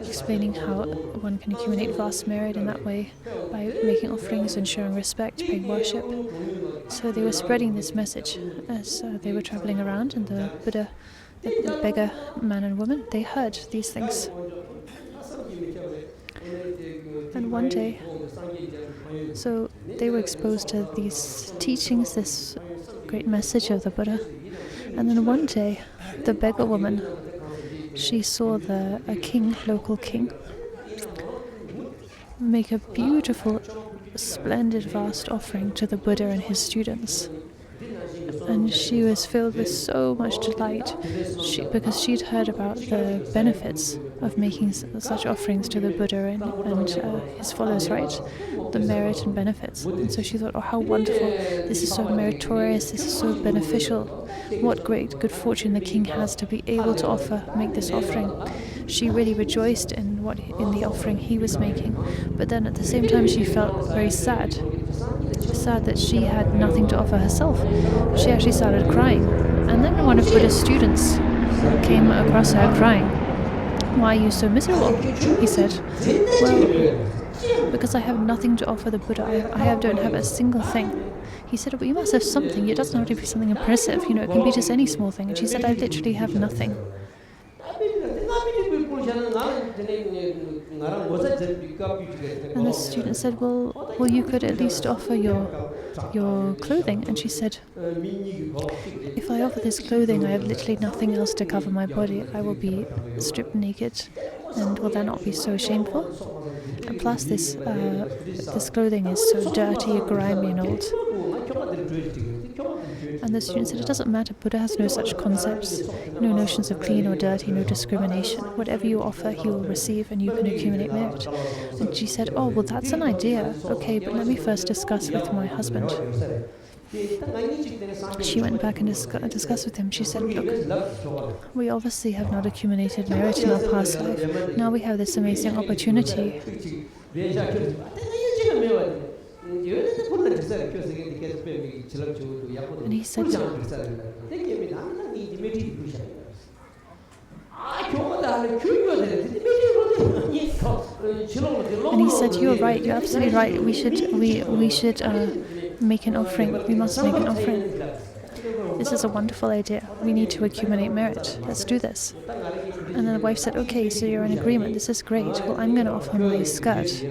explaining how one can accumulate vast merit in that way by making offerings and showing respect, paying worship. So they were spreading this message as they were traveling around, and the Buddha, the beggar man and woman, they heard these things. And one day, so they were exposed to these teachings, this great message of the Buddha. And then one day, the beggar woman, she saw a local king, make a beautiful, splendid, vast offering to the Buddha and his students. And she was filled with so much delight because she'd heard about the benefits of making such offerings to the Buddha and his followers, right? The merit and benefits. And so she thought, oh, how wonderful. This is so meritorious. This is so beneficial. What great good fortune the king has to be able to make this offering. She really rejoiced in the offering he was making. But then at the same time, she felt very sad that she had nothing to offer herself. She actually started crying. And then one of Buddha's students came across her crying. Why are you so miserable? He said, well, because I have nothing to offer the Buddha. I don't have a single thing. He said, well, you must have something. It doesn't have to be something impressive. It can be just any small thing. And she said, I literally have nothing. And the student said, well, you could at least offer your clothing. And she said, if I offer this clothing, I have literally nothing else to cover my body. I will be stripped naked, and will that not be so shameful? And plus, this clothing is so dirty, grimy, and old. And the student said, it doesn't matter. Buddha has no such concepts, no notions of clean or dirty, no discrimination. Whatever you offer, he will receive, and you can accumulate merit. And she said, oh, well, that's an idea. Okay, but let me first discuss with my husband. She went back and discussed with him. She said, look, we obviously have not accumulated merit in our past life. Now we have this amazing opportunity. And he said, "You're right. You're absolutely right. We should make an offering. But we must make an offering. This is a wonderful idea. We need to accumulate merit. Let's do this." And then the wife said, "Okay, so you're in agreement. This is great. Well, I'm going to offer my skirt."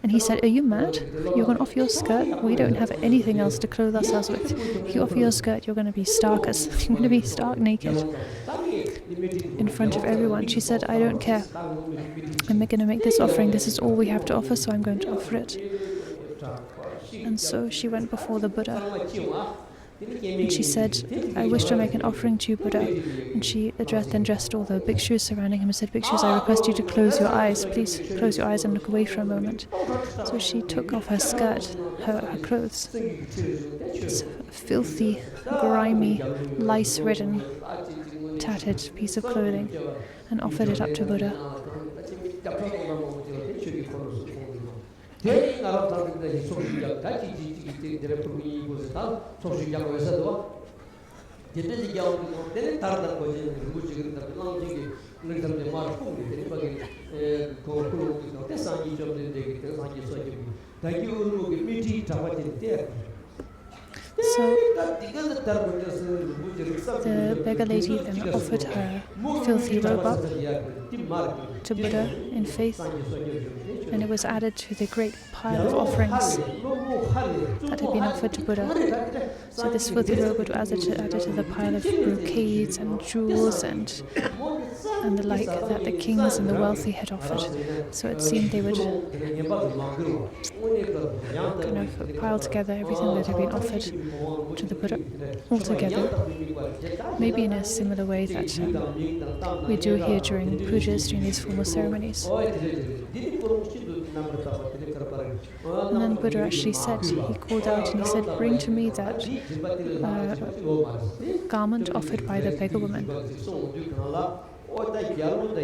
And he said, "Are you mad? You're going to offer your skirt? We don't have anything else to clothe ourselves with. If you offer your skirt, you're going to be stark you're going to be stark naked in front of everyone." She said, "I don't care. I'm going to make this offering. This is all we have to offer, so I'm going to offer it." And so she went before the Buddha. And she said, "I wish to make an offering to you, Buddha." And she addressed all the bhikshus surrounding him and said, "Bhikshus, I request you to close your eyes. Please close your eyes and look away for a moment." So she took off her skirt, her clothes. It's a filthy, grimy, lice-ridden, tattered piece of clothing, and offered it up to Buddha. So the beggar lady then offered her filthy robe up to Buddha in faith, and it was added to the great pile of offerings that had been offered to Buddha. So this filthy robe was added to the pile of brocades and jewels and the like that the kings and the wealthy had offered. So it seemed they would kind of pile together everything that had been offered to the Buddha all together, maybe in a similar way that we do here during pujas, during these formal ceremonies. And then Buddha actually said, he called out and he said, "Bring to me that garment offered by the beggar woman."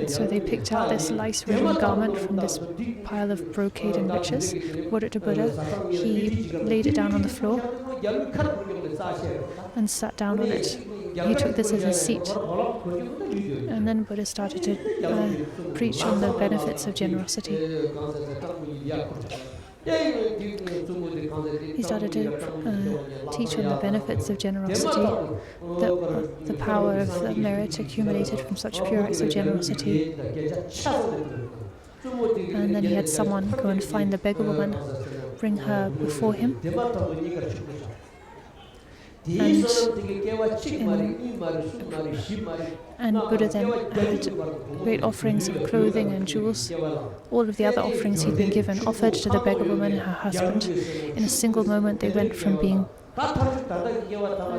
So they picked out this lice-ridden garment from this pile of brocade and riches, brought it to Buddha. He laid it down on the floor and sat down on it. He took this as a seat. And then Buddha started to preach on the benefits of generosity. He started to teach on the benefits of generosity, the power of the merit accumulated from such pure acts of generosity. And then he had someone go and find the beggar woman, bring her before him. And Buddha then had great offerings of clothing and jewels. All of the other offerings he'd been given, offered to the beggar woman and her husband. In a single moment, they went from being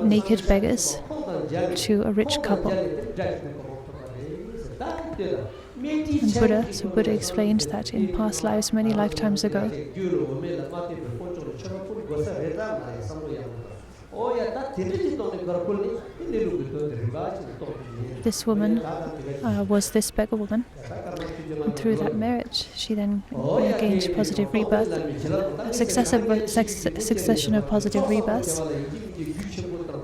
naked beggars to a rich couple. And Buddha explained that in past lives, many lifetimes ago, this woman was this beggar woman, and through that merit she then gained positive rebirth, a succession of positive rebirths,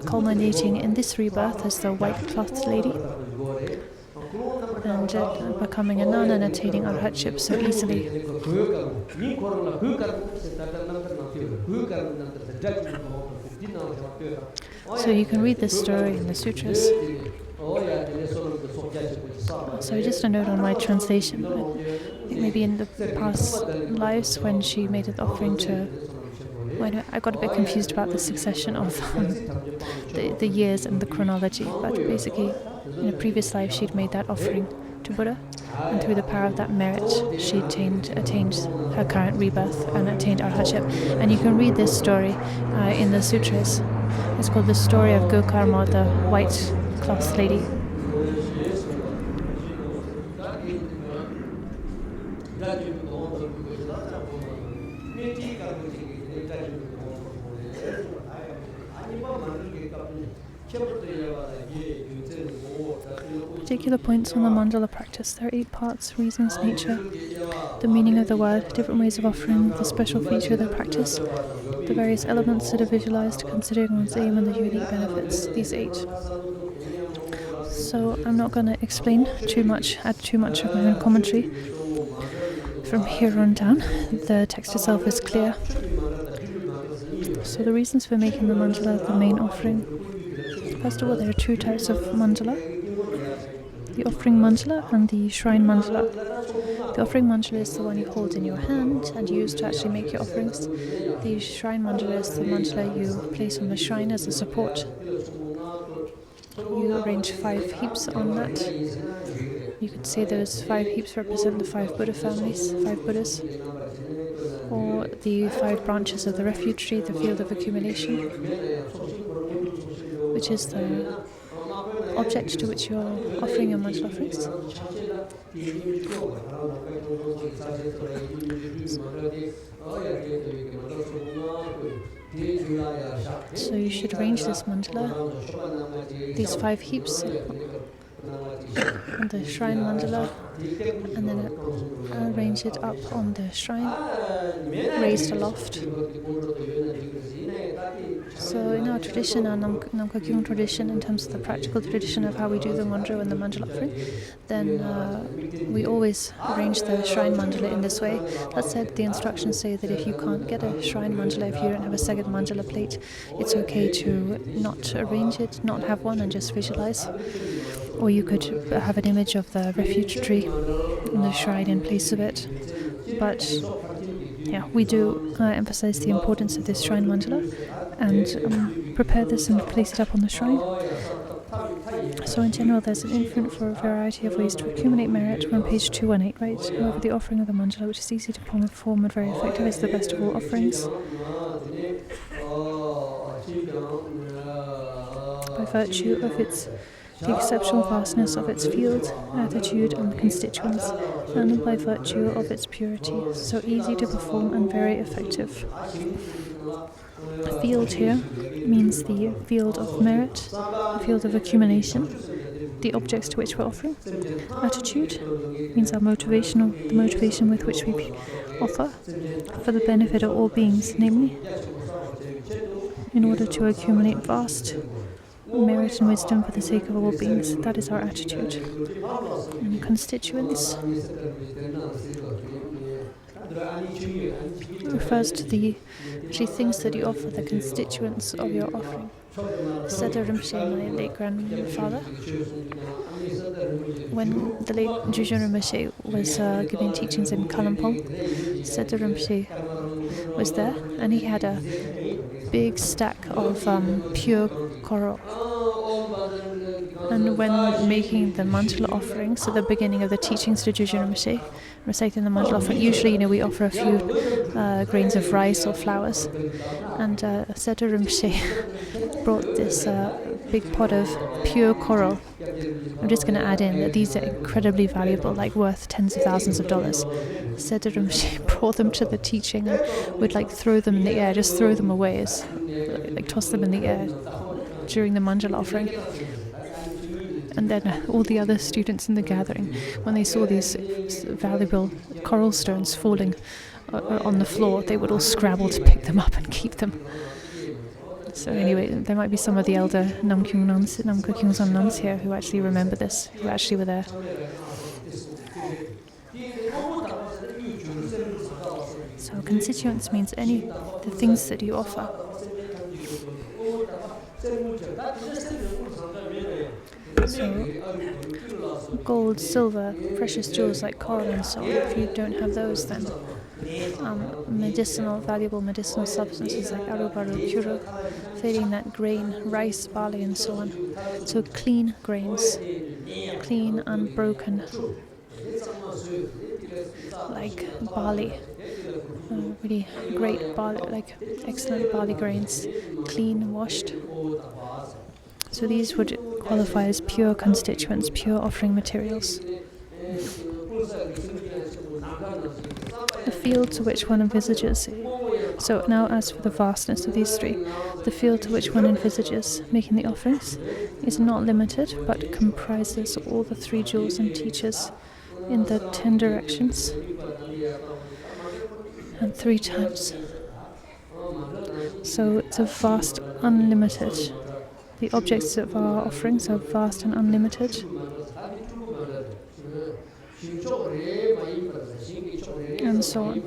culminating in this rebirth as the white-clothed lady, and becoming a nun and attaining arhatship so easily. So you can read this story in the sutras. So just a note on my translation. I think maybe in the past lives when she made an offering to... I got a bit confused about the succession of the years and the chronology, but basically in a previous life she'd made that offering to Buddha, and through the power of that merit she attained her current rebirth and attained arhatship. And you can read this story in the sutras. It's called The Story of Gokarma, the white-clothed lady. Particular points on the mandala practice. There are 8 parts: reasons, nature, the meaning of the word, different ways of offering, the special feature of the practice, the various elements that are visualized, considering one's aim and the unique benefits. These 8. So I'm not going to explain too much, add too much of my own commentary. From here on down, the text itself is clear. So the reasons for making the mandala the main offering. First of all, there are 2 types of mandala: the offering mandala and the shrine mandala. The offering mandala is the one you hold in your hand and use to actually make your offerings. The shrine mandala is the mandala you place on the shrine as a support. You arrange 5 heaps on that. You could say those 5 heaps represent the 5 Buddha families, 5 Buddhas, or the 5 branches of the refuge tree, the field of accumulation, which is the object to which you're offering your mandala offerings. So you should arrange this mandala, these 5 heaps, on the shrine mandala, and then arrange it up on the shrine, raised aloft. So in our tradition, our Namkha Kyung tradition, in terms of the practical tradition of how we do the Ngondro and the mandala offering, then we always arrange the shrine mandala in this way. That said, the instructions say that if you can't get a shrine mandala, if you don't have a second mandala plate, it's okay to not arrange it, not have one, and just visualize. Or you could have an image of the refuge tree in the shrine in place of it. But yeah, we do emphasize the importance of this shrine mandala and prepare this and place it up on the shrine. So in general, there's an infinite variety of ways to accumulate merit. We're on page 218, right? However, the offering of the mandala, which is easy to perform and very effective, is the best of all offerings. By virtue of the exceptional vastness of its field, attitude, and constituents, and by virtue of its purity, so easy to perform and very effective. Field here means the field of merit, the field of accumulation, the objects to which we're offering. Attitude means the motivation with which we offer for the benefit of all beings, namely, in order to accumulate vast merit and wisdom for the sake of all beings. That is our attitude. And constituents refers to the things that you offer, the constituents of your offering. Seda Rinpoche, my late grandfather, when the late Jujun Rinpoche was giving teachings in Kalimpong, Seda Rinpoche was there, and he had a big stack of pure coral. And when making the mandala offerings at the beginning of the teachings to Jujun Rinpoche, reciting the mandala offering, usually, we offer a few grains of rice or flowers. And Seda Rinpoche brought this big pot of pure coral. I'm just going to add in that these are incredibly valuable, like worth tens of thousands of dollars. Seda Rinpoche brought them to the teaching and would throw them in the air, just throw them away, toss them in the air during the mandala offering. And then all the other students in the gathering, when they saw these valuable coral stones falling on the floor, they would all scrabble to pick them up and keep them. So anyway, there might be some of the elder Namkha Kyungsan nuns here who actually remember this, who actually were there. So constituents means the things that you offer. So gold, silver, precious jewels like coral and so on. If you don't have those, then valuable medicinal substances like arubaru, kuru, fading that grain, rice, barley, and so on. So clean grains, clean, unbroken, like barley, really great barley, like excellent barley grains, clean, washed. So these would qualify as pure constituents, pure offering materials. The field to which one envisages. So now as for the vastness of these 3, The field to which one envisages making the offerings is not limited, but comprises all the 3 jewels and teaches in the 10 directions and 3 times. So it's a vast, unlimited. The objects of our offerings are vast and unlimited. And so on.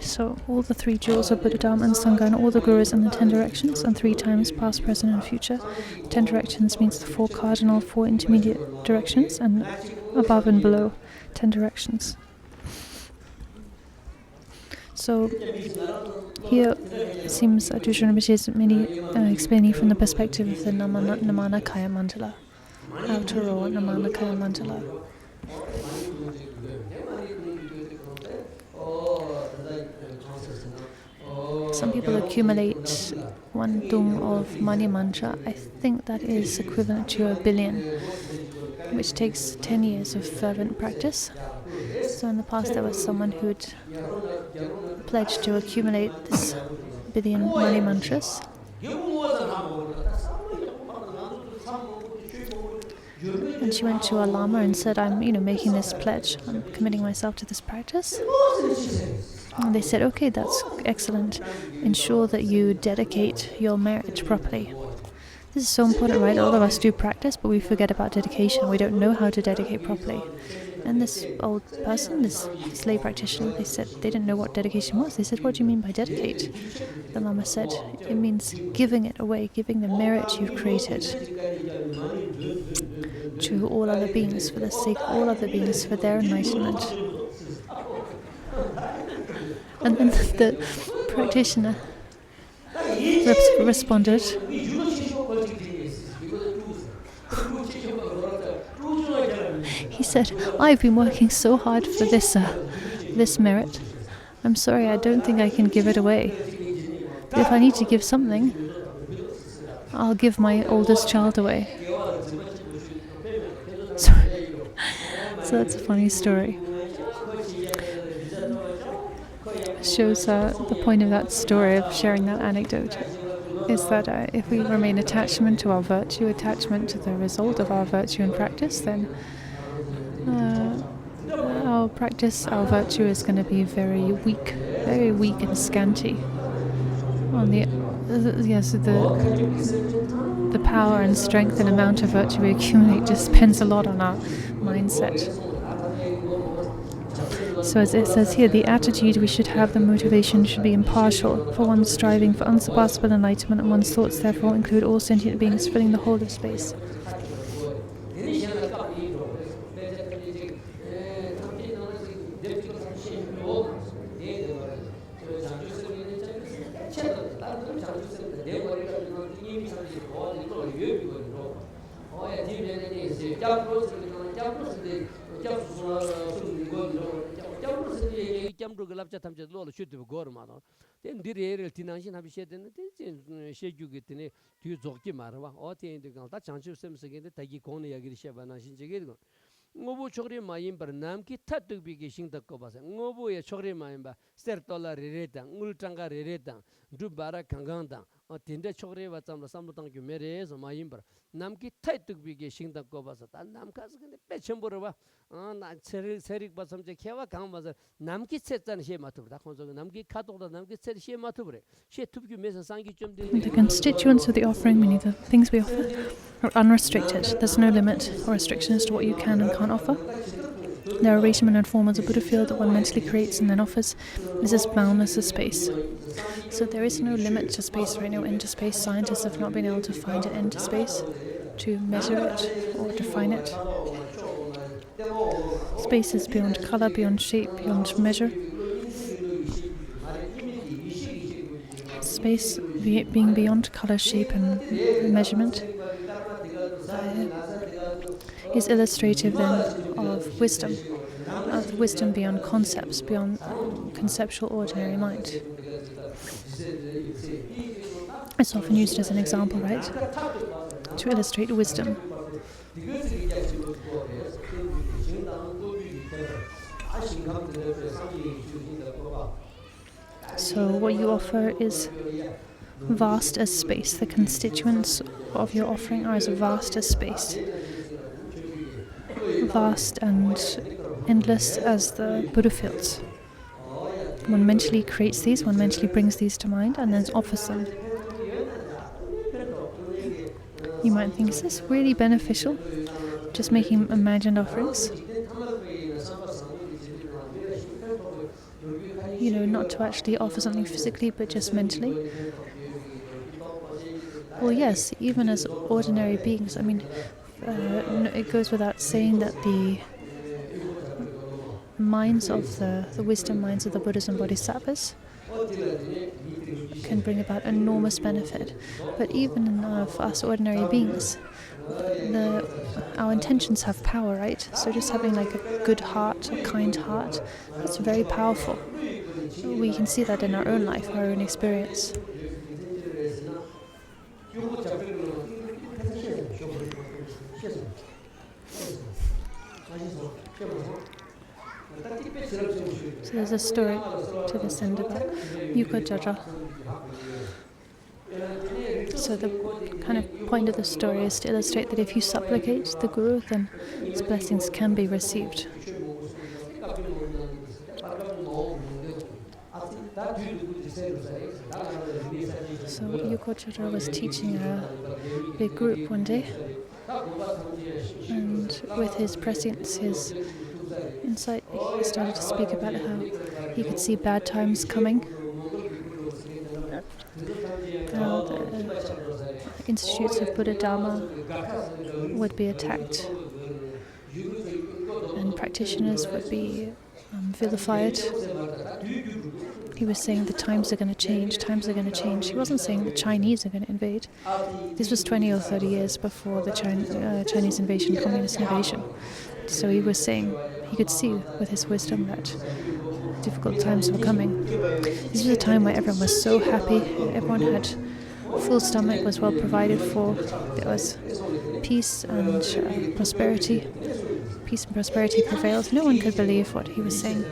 So all the 3 jewels of Buddha, Dharma and Sangha and all the gurus in the 10 directions and 3 times past, present and future. 10 directions means the 4 cardinal, 4 intermediate directions, and above and below 10 directions. So here it seems Ajahn Rinpoche is mainly explaining from the perspective of the Namanakaya Mandala, outer row Namanakaya Mandala. Some people accumulate 1 dung of Mani Mantra. I think that is equivalent to 1 billion, which takes 10 years of fervent practice. So in the past there was someone who had pledged to accumulate this 1 billion Mani Mantras. And she went to a Lama and said, I'm making this pledge, I'm committing myself to this practice. And they said, okay, that's excellent. Ensure that you dedicate your merit properly. This is so important, right? All of us do practice, but we forget about dedication. We don't know how to dedicate properly. And this old person, this lay practitioner, they said they didn't know what dedication was. They said, what do you mean by dedicate? The Lama said, it means giving it away, giving the merit you've created to all other beings, for the sake of all other beings, for their enlightenment. And then the practitioner responded, he said, I've been working so hard for this merit. I'm sorry, I don't think I can give it away. But if I need to give something, I'll give my oldest child away. So that's a funny story. Shows the point of that story, of sharing that anecdote, is that if we remain attachment to our virtue, attachment to the result of our virtue and practice, then our practice, our virtue is going to be very weak and scanty. On the power and strength and amount of virtue we accumulate just depends a lot on our mindset. So as it says here, the attitude we should have, the motivation should be impartial, for one striving for unsurpassable enlightenment, and one's thoughts therefore include all sentient beings filling the whole of space. ngobu chogre mayim par nam ki thatuk bi ge sing tak ko basa ngobu ye chogre mayim ba ser tola re ta ngul tanga re ta du bara kangang ta tinde chogre wa cham la samutang ki mere so mayim par nam ki thatuk bi ge sing tak ko basa ta nam ka sne pechem bor ba na serik ba samje khewa kam basa nam ki chetsan she matu da khon so nam ki khatok da nam ki chet she matu bre she tup ki mesa sangi chom de. The constituents of the offering, meaning the things we offer, are unrestricted. There's no limit or restriction as to what you can and can't offer. There are arrangements and form of the Buddha field that one mentally creates and then offers. This is boundless as space. So there is no limit to space, right? No end to space. Scientists have not been able to find an end to space, to measure it or define it. Space is beyond color, beyond shape, beyond measure. Space being beyond color, shape and measurement is illustrative then of wisdom beyond concepts, beyond conceptual ordinary mind. It's often used as an example, right, to illustrate wisdom. So what you offer is vast as space. The constituents of your offering are as vast as space. Vast and endless as the Buddha fields. One mentally creates these, one mentally brings these to mind and then offers them. You might think, is this really beneficial? Just making imagined offerings? Not to actually offer something physically, but just mentally? Well, yes, even as ordinary beings. I mean, it goes without saying that the minds of the wisdom minds of the Buddhas and Bodhisattvas can bring about enormous benefit. But even for us ordinary beings, our intentions have power, right? So just having like a good heart, a kind heart, that's very powerful. We can see that in our own life, our own experience. So there's a story to this end about Yuko Jaja. So the kind of point of the story is to illustrate that if you supplicate the Guru, then his blessings can be received. So Yuko Jaja was teaching a big group one day, and with his prescience, his insight, he started to speak about how he could see bad times coming, how the institutes of Buddha Dharma would be attacked and practitioners would be vilified. He was saying the times are going to change, times are going to change. He wasn't saying the Chinese are going to invade. This was 20 or 30 years before the Chinese invasion, communist invasion. So he was saying, he could see with his wisdom that difficult times were coming. This was a time where everyone was so happy, everyone had full stomach, was well provided for, there was peace and prosperity. Peace and prosperity prevailed. No one could believe what he was saying.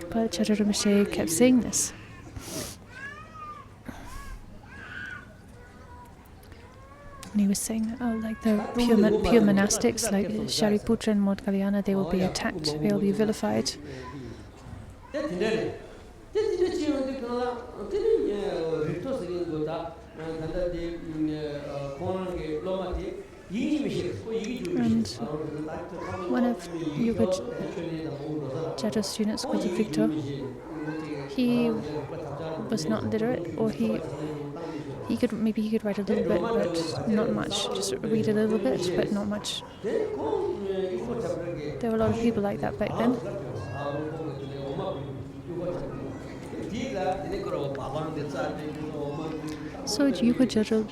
But Chatur Rinpoche kept saying this. And he was saying, like the pure monastics, like Shariputra and Moggallana, they will be attacked, they will be vilified. And one of Yuko Jaja's students, called Victor, he was not literate, or he could write a little bit, but not much. Just read a little bit, but not much. There were a lot of people like that back then. So Yuko Jaja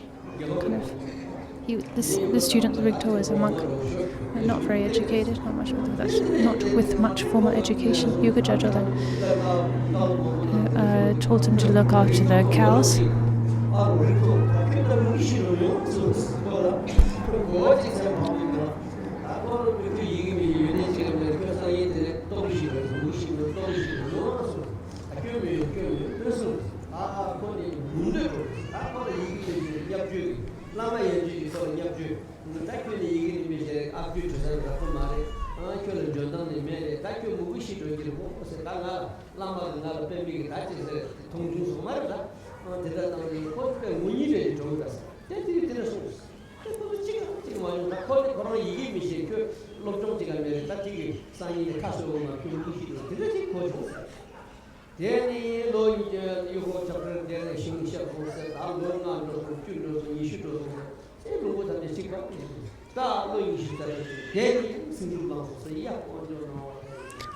this student Victor was a monk, not very educated, not with much formal education. Yuko Jaja then told him to look after the cows.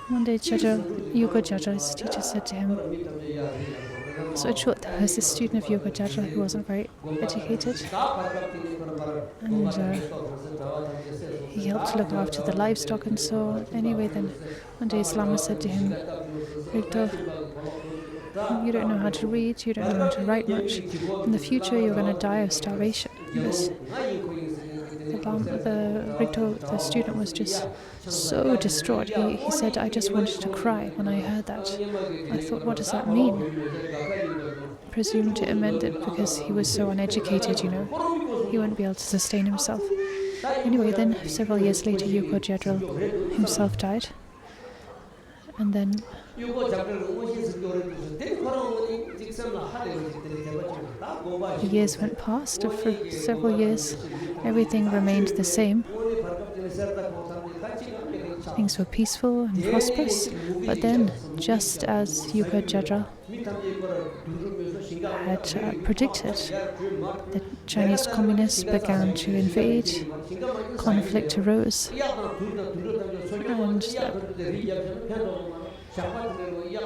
One day Yuko Jaja's teacher said to him, so in short, there was this student of Yuko Jaja who wasn't very educated, and he helped to look after the livestock and so anyway. Then one day his Lama said to him, Victor, you don't know how to read, you don't know how to write much. In the future you're going to die of starvation. The the student, was just so distraught. He said, I just wanted to cry when I heard that. I thought, what does that mean? Presumed it meant that because he was so uneducated, he wouldn't be able to sustain himself. Anyway, then several years later, Yuko Jedril himself died. And then the years went past. For several years, everything remained the same. Things were peaceful and prosperous. But then, just as Yuko Jedril had predicted, the Chinese communists began to invade, conflict arose,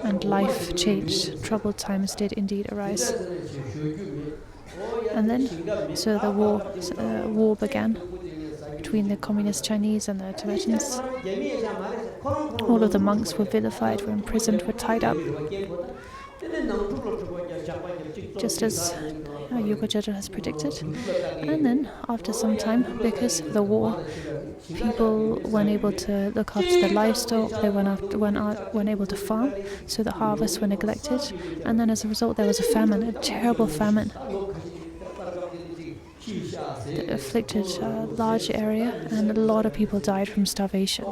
and life changed. Troubled times did indeed arise. And then, so the war began between the communist Chinese and the Tibetans. All of the monks were vilified, were imprisoned, were tied up. Just as Yuko Jedril has predicted. And then, after some time, because of the war, people weren't able to look after their livestock, they weren't able to farm, so the harvests were neglected. And then as a result, there was a famine, a terrible famine that afflicted a large area, and a lot of people died from starvation.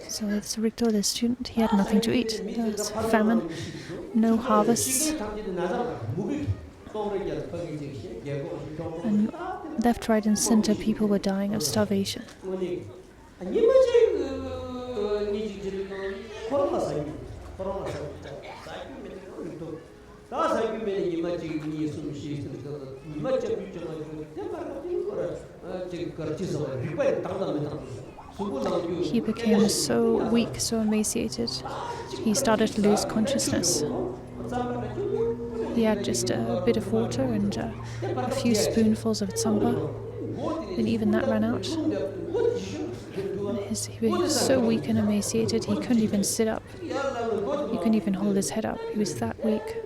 So this Rikto, the student, he had nothing to eat. There was famine, no harvests. And left, right, and center, people were dying of starvation. He became so weak, so emaciated. He started to lose consciousness. He had just a bit of water and a few spoonfuls of tsamba, and even that ran out. He was so weak and emaciated, he couldn't even sit up. He couldn't even hold his head up. He was that weak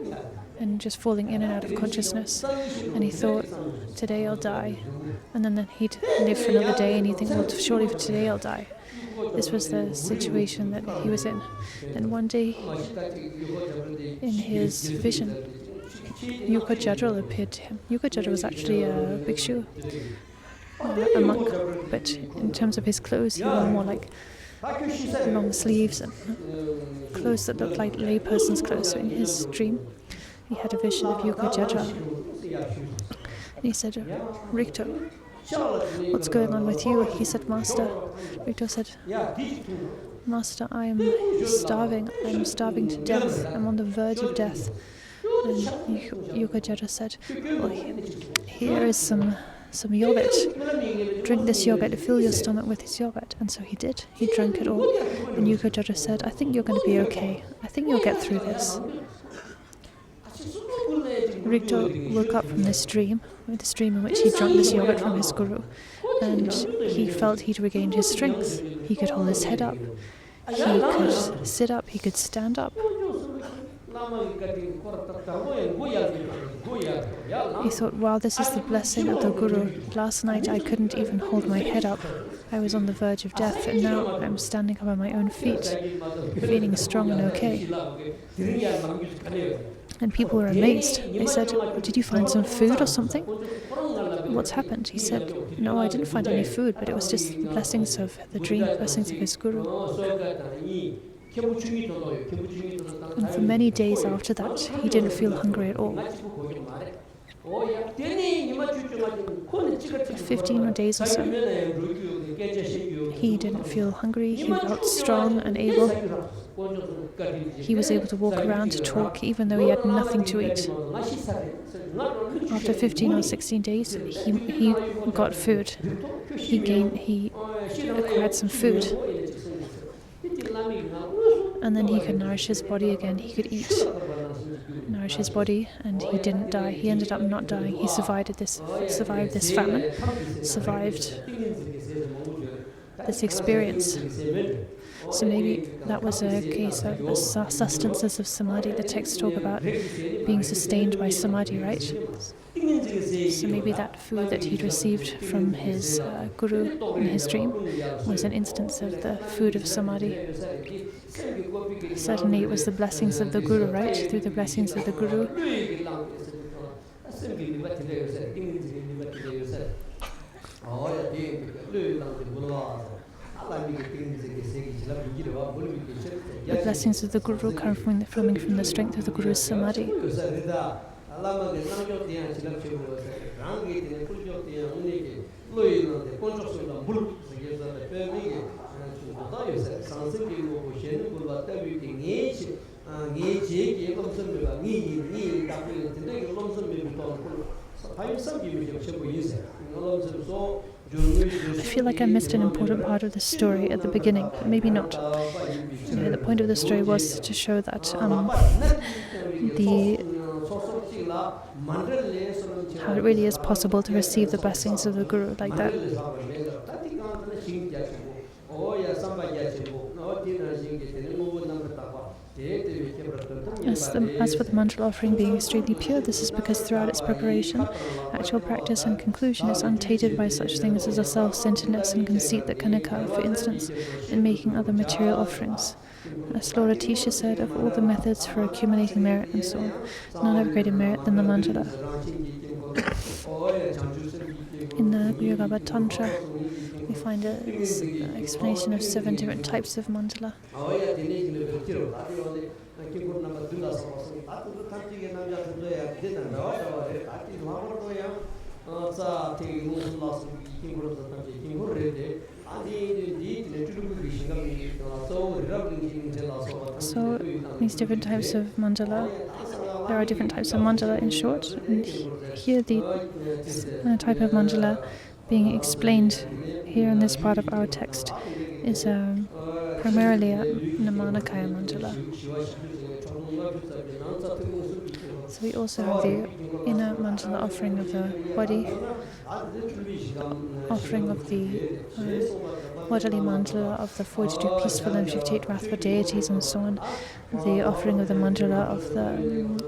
and just falling in and out of consciousness. And he thought, today I'll die. And then he'd live for another day, and he'd think, well, surely for today I'll die. This was the situation that he was in. And one day, in his vision, Yuko Jedril appeared to him. Yuko Jedril was actually a bhikshu, a monk, but in terms of his clothes, he wore more like long sleeves and clothes that looked like layperson's clothes. So in his dream, he had a vision of Yuko Jedril. And he said, Rikto, what's going on with you? He said, Master. Rikto said, Master, I am starving. I am starving to death. I'm on the verge of death. And Yuko Jedril said, well, here is some yogurt. Drink this yogurt, fill your stomach with this yogurt. And so he did. He drank it all. And Yuko Jedril said, I think you're going to be okay. I think you'll get through this. Rikto woke up from this dream in which he drank this yogurt from his guru, and he felt he'd regained his strength. He could hold his head up, he could sit up, he could stand up. He thought, wow, this is the blessing of the guru. Last night I couldn't even hold my head up. I was on the verge of death, and now I'm standing up on my own feet, feeling strong and okay. And people were amazed. They said, did you find some food or something? What's happened? He said, no, I didn't find any food, but it was just the blessings of the dream, blessings of his guru. And for many days after that, he didn't feel hungry at all. For 15 days or so, he didn't feel hungry, he felt strong and able. He was able to walk around, to talk, even though he had nothing to eat. After 15 or 16 days, he got food. He acquired some food. And then he could nourish his body again. He could eat, nourish his body, and he didn't die. He ended up not dying. He survived this famine, survived this experience. So maybe that was a case of the sustenances of samadhi. The texts talk about being sustained by samadhi, right? So maybe that food that he'd received from his guru in his dream was an instance of the food of samadhi. Certainly it was the blessings of the guru, right? Through the blessings of the guru, the blessings of the guru come from the strength of the guru's samadhi. I feel like I missed an important part of the story at the beginning, but maybe not. The point of the story was to show that how it really is possible to receive the blessings of the guru like that. As for the mandala offering being extremely pure, this is because throughout its preparation, actual practice and conclusion is untainted by such things as a self-centeredness and conceit that can occur, for instance, in making other material offerings. As Laura Swan said, of all the methods for accumulating merit and so on, none have greater merit than the mandala. In the Yoga Tantra, we find an explanation of 7 different types of mandala. So, these different types of mandala, there are different types of mandala in short, and here the type of mandala being explained here in this part of our text is primarily a Namanakaya mandala. So we also have the inner mandala offering of the body, offering of the bodily mandala of the 42 peaceful and 58 wrathful deities and so on, the offering of the mandala of the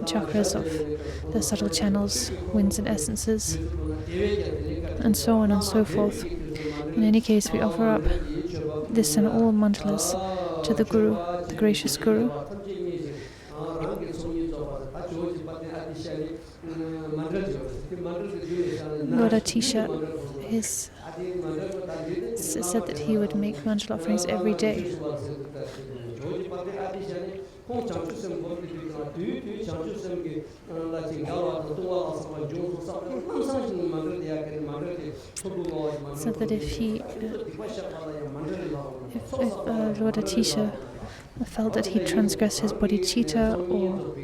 chakras of the subtle channels, winds and essences, and so on and so forth. In any case, we offer up this and all mandalas to the Guru, the gracious Guru. Lord Atisha said that he would make mandala offerings every day. So that if Lord Atisha felt that he transgressed his bodhicitta or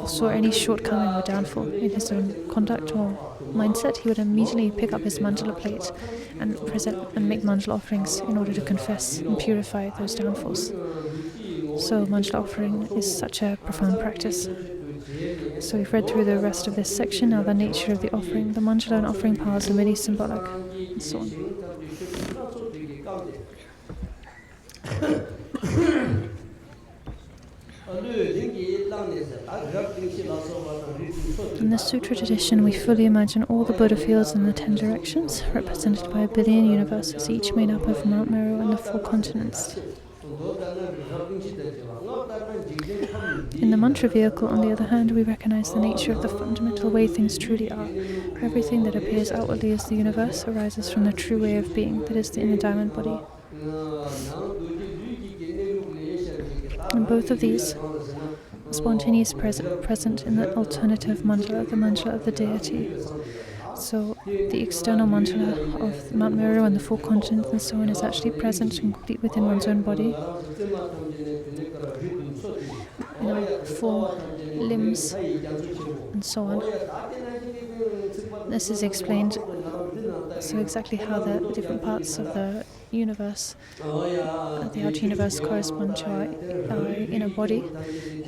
saw any shortcoming or downfall in his own conduct or mindset, he would immediately pick up his mandala plate and present and make mandala offerings in order to confess and purify those downfalls. So mandala offering is such a profound practice. So we've read through the rest of this section. Now the nature of the offering, the mandala and offering piles are many symbolic, and so on. In the Sutra tradition, we fully imagine all the Buddha fields in the 10 directions, represented by 1 billion universes, each made up of Mount Meru and the 4 continents. In the mantra vehicle, on the other hand, we recognize the nature of the fundamental way things truly are. Everything that appears outwardly as the universe arises from the true way of being, that is the inner diamond body. And both of these are spontaneously present in the alternative mandala, the mandala of the deity. So the external mandala of Mount Meru and the 4 continents and so on is actually present and complete within one's own body. 4 limbs and so on. This is explained, so exactly how the different parts of the universe, the outer universe corresponds to our inner body.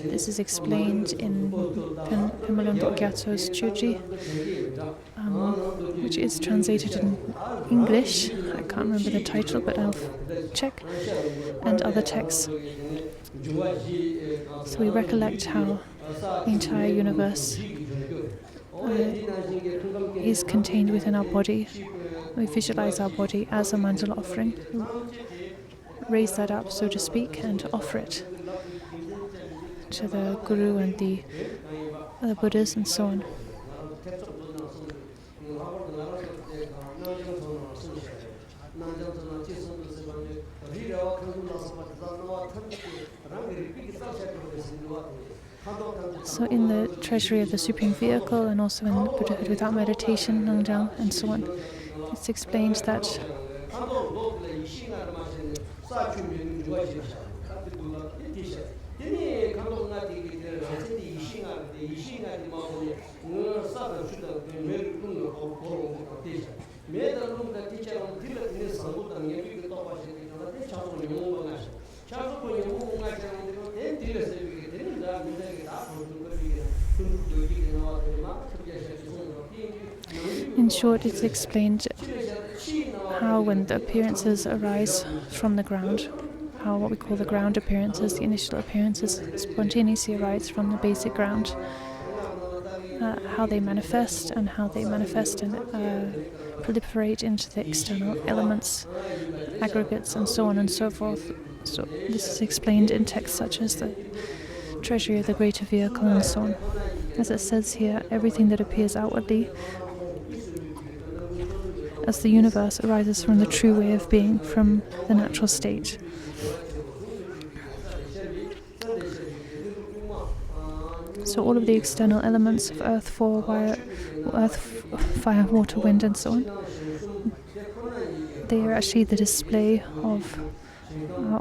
This is explained in Ngondro Gyatso's Chuji, which is translated in English. I can't remember the title, but I'll check, and other texts. So we recollect how the entire universe is contained within our body. We visualize our body as a mandala offering. Raise that up, so to speak, and offer it to the Guru and the Buddhas and so on. So in the treasury of the Supreme Vehicle and also in Buddhahood Without Meditation, Ngondro, and so on, it's explained that in short, it's explained how when the appearances arise from the ground, how what we call the ground appearances, the initial appearances, spontaneously arise from the basic ground, how they manifest and proliferate into the external elements, aggregates, and so on and so forth. So this is explained in texts such as the treasury of the greater vehicle and so on. As it says here, everything that appears outwardly as the universe arises from the true way of being, from the natural state. So all of the external elements of earth, fire, water, wind, and so on, they are actually the display of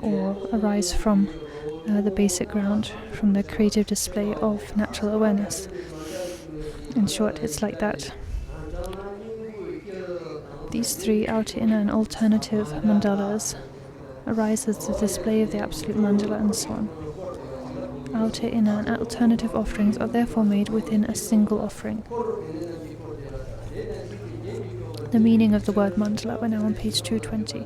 or arise from the basic ground, from the creative display of natural awareness. In short, it's like that. These three, outer, inner, and alternative mandalas, arise as the display of the absolute mandala and so on. Outer, inner, and alternative offerings are therefore made within a single offering. The meaning of the word mandala, we're now on page 220.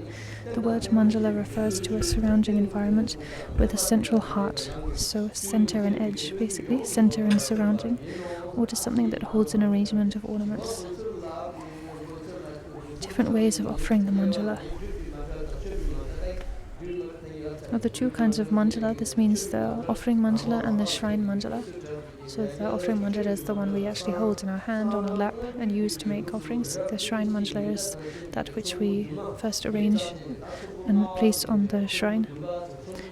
The word mandala refers to a surrounding environment with a central heart, so center and edge, basically, center and surrounding, or to something that holds an arrangement of ornaments. Different ways of offering the mandala. Of the two kinds of mandala, this means the offering mandala and the shrine mandala. So the offering mandala is the one we actually hold in our hand on our lap and use to make offerings. The shrine mandala is that which we first arrange and place on the shrine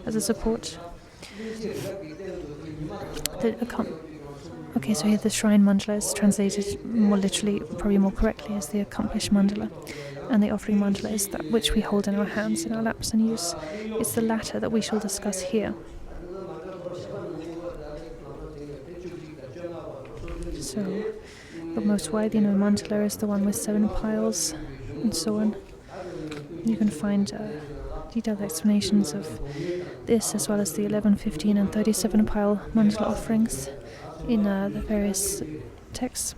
as a support. Okay, so here the shrine mandala is translated more literally, probably more correctly, as the accomplished mandala. And the offering mandala is that which we hold in our hands, in our laps and use. It's the latter that we shall discuss here. So, the most widely known mandala is the one with 7 piles and so on. You can find detailed explanations of this as well as the 11, 15 and 37 pile mandala offerings in the various texts.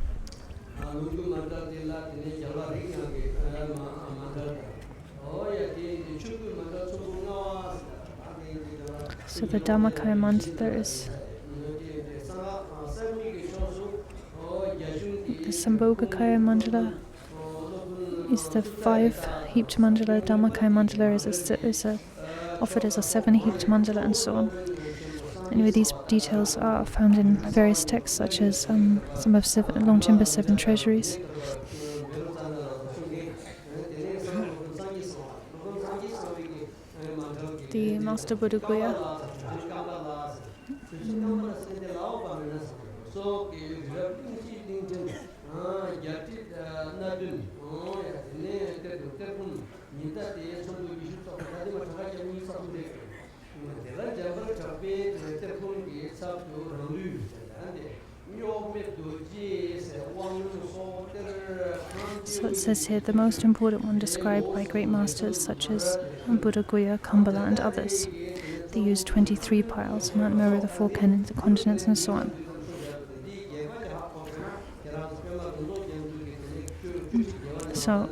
So the Dhammakaya mandala is the Sambhogakaya mandala is the 5 heaped mandala. Dhammakaya mandala is offered as a 7 heaped mandala and so on. Anyway, these details are found in various texts such as some of Longchenpa's 7 treasuries. The Master Buddha Guya So it says here the most important one described by great masters such as Buddha Guya, Kambala, and others. They used 23 piles, Mount Meru, the four the continents, and so on. So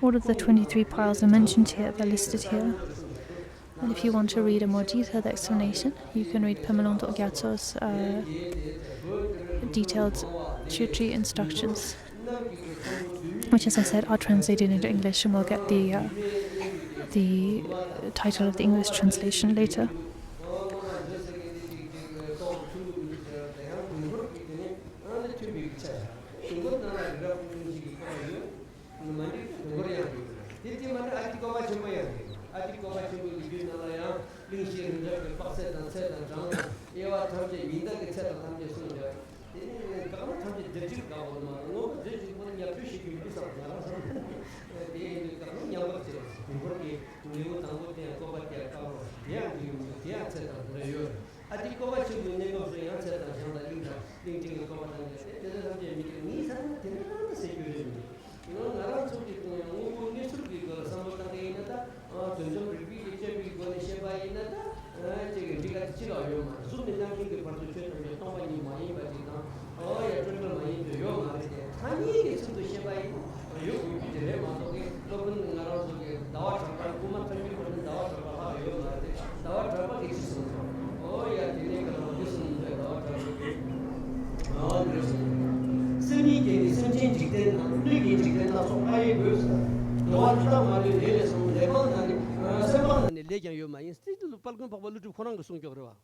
all of the 23 piles are mentioned here, they're listed here. And if you want to read a more detailed explanation, you can read Pemalonto Gyatso's detailed Chutri instructions, which, as I said, are translated into English, and we'll get the title of the English translation later.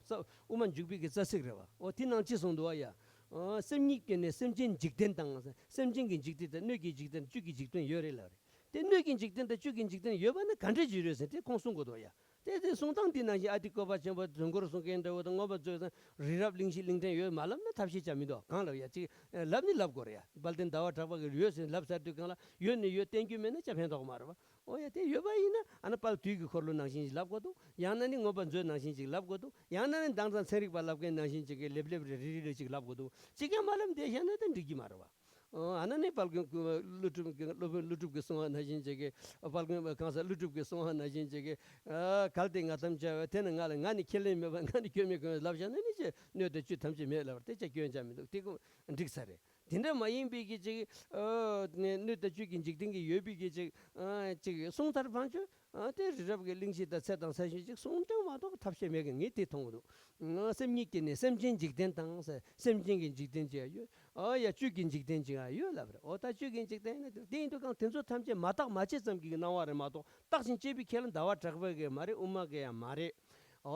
So woman jubi get sasigrewa or tinang chisondoya semnikene semjin jikden tang semjin jikden nugi jikden jugi jikden yorela the nugi jikden the jugi jikden yobana country jurors te konsongodoya te songtang tinang atikoba chemba zongor songenda or ngoba jo rirab lingshi lingden yo malam na tapshi chamido kangla ya chi labni lab korea balden dawa thaba yo sen lab sa tu kangla yo ne yo thank you mena chapen to marwa o ya te yobaina ana pal tuig khorlo nangshin lab ko do yanani ngoban jo nangshin ji lab ko do yanani dangsan serik ba lab ke nangshin ji ke leble ri ji lab ko do chike malam de yana den digi marwa anane pal lutub ke songa najin jege pal kansa lutub ke songa najin jege kalte ngatam cha ten ngala ngani khele me ngani kyome ko lab jana ni je ne de chu tamche me lab te cha kyen jam do te ko ndik sare dinda mayin bi gi je ne de chu gin jig ding gi yobi gi je je song tar ban chu te rab ge lingsi da sa dang sa shi ji song chang ma do tapche me ge ngi te tong do semni ke ne semjin jig den tang sa semjin gi jig den je yo ya chu gin jig den ji yo la bra o ta chu gin jig den de to kang tenso tamche ma tak ma che sam gi na wa re ma do tak sin che bi khelen da wa chak ba ge mare umma ge ya mare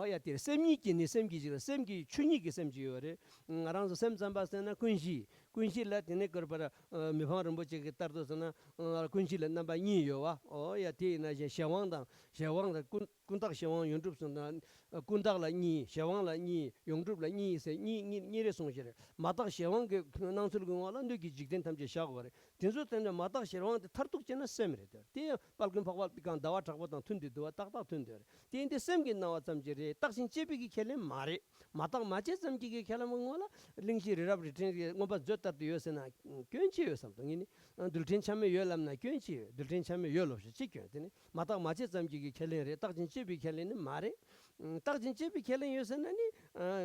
ya te semni ke ne semgi ji semgi chuni ge semji yo re ngarang so sem zamba na kunshi la tene kor para mi phang ram bo che ge tar do na kunshi la na ba ni yo wa ya te na je shawang da kun tak shawang yong drup sun na kun tak la ni shawang la ni yong drup la ni se ni re song jere ma tak shawang ge nang sul gu la ndu gi jig den tam je sha go re tin so ten ma tak shawang tar tuk che na sem re te pal gun phawal pi kan dawa thak ba tang thun de do tak tak thun de te inde sem gi na wa cham je re tak sin che bi gi khele mare ma tak ma che sam gi ge khela mong la ling shi re rab re ten ngo ba jot tar de yo se na kyen chi yo sam tang ni dul ten cham me yo lam na kyen chi dul ten cham me yo lo chi kyen te ma tak ma che sam gi ge khele re tak sin che bi khele ni mare tak sin che bi khele yo se na ni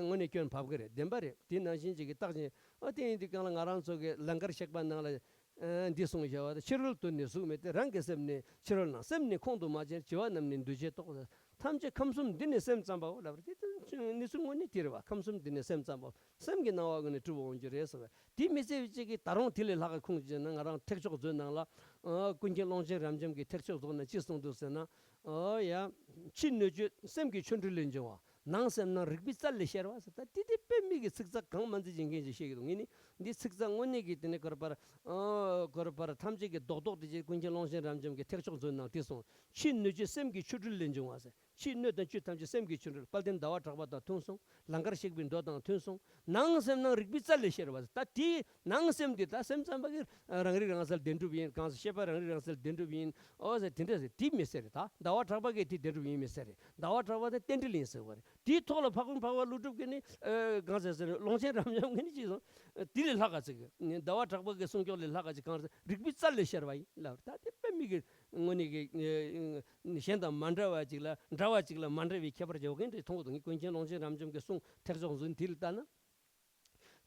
ngone kyen phab gre dem bare tin na sin ji ge tak sin tin di kan ngarang so ge langar shek ban na la di song ja wa chirul tu ne su me te rang ge sem ne chirul na sem ne khong du ma je jiwa nam ne du je to 탐제 감숨 dinne sem tsamba la ni su ngoni tirwa kamsum dinne sem tsamba sem ge nawa gane tu won jere sa di mese ji ge tarong tile la ga khung je na ngarang tek chok zo na la kunje longje ramjem ge tek chok zo na chi song do se na ya chin ne je sem ge chun rilin je wa nang sem na rigbi sal le sherwa sa ti ti pe mi ge siksa gang man ji ge je she ge ngini di siksa ngoni ge dinne kor par 탐제 ge dog dog de kunje longje ramjem ge tek chok zo na ti song chin ne je sem ge chun rilin je wa sa chi no dan chu tam chi sem gi chun palden dawa thakba da thonsong langar shik bin do dang thonsong nang sem nang rik bi chal le sher was ta ti nang sem di ta sem sam ba rangri rangasal dendu bin kan shepa rangri rangasal dendu bin o se tinde ti mesere ta dawa thakba ge ti dendu bin mesere dawa thakba de tendilin se war ti thol phakun phakwa lutup ge ni gansa se longchen ramjam ge ni chi so ti le laga se dawa thakba ge songkyo le laga ji kan rik bi chal le sher bai la ta te pe mi ge ngoni ge shenda mandrawa chigla drawa chigla mandrawi khebar jogen de thong dong konchen longchen ramjam ge song terjong zun til ta na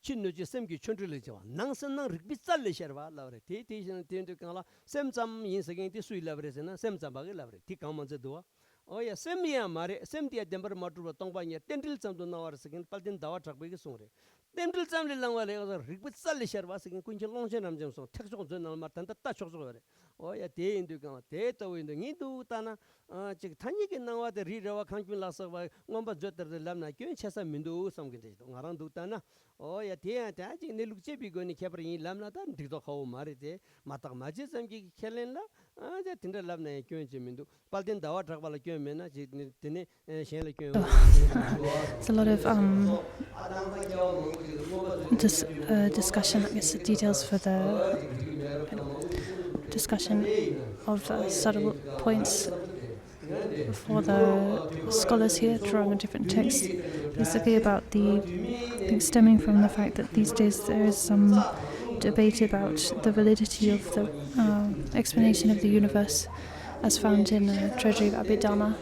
chin no je sem gi chondre le jawa nang san nang rik bi chal le sherwa la re te te jin te de kala sem cham yin se gen ti sui la bre se na sem cham ba ge la bre ti kam man je do o ya sem ya mare sem ti dembar matu tong ba nya tentil cham do na war se gen pal din dawa thak be ge song re tentil cham le lang wa le rik bi chal le sherwa se gen konchen longchen ramjam song terjong zun na mar tan ta chok chok re o ya te indu ka te to indu ngi du ta na 즉 탄이게 나와데 리라와 강균 라서와 ngomba jotter lamna kyo chasa mindu samge de ngarang dutana o ya te ta ji ne lukche bi goni khapri lamna ta dikdo khaw mare de matak maje samge khelen la ja tinda lamna kyo che mindu palden dawa thakbala kyo mena ji tene shenle kyo There's a lot of discussion, I guess, the details for the discussion of subtle points for the scholars here, drawing on different texts, basically about the stemming from the fact that these days there is some debate about the validity of the explanation of the universe as found in Treasury of Abhidhamma,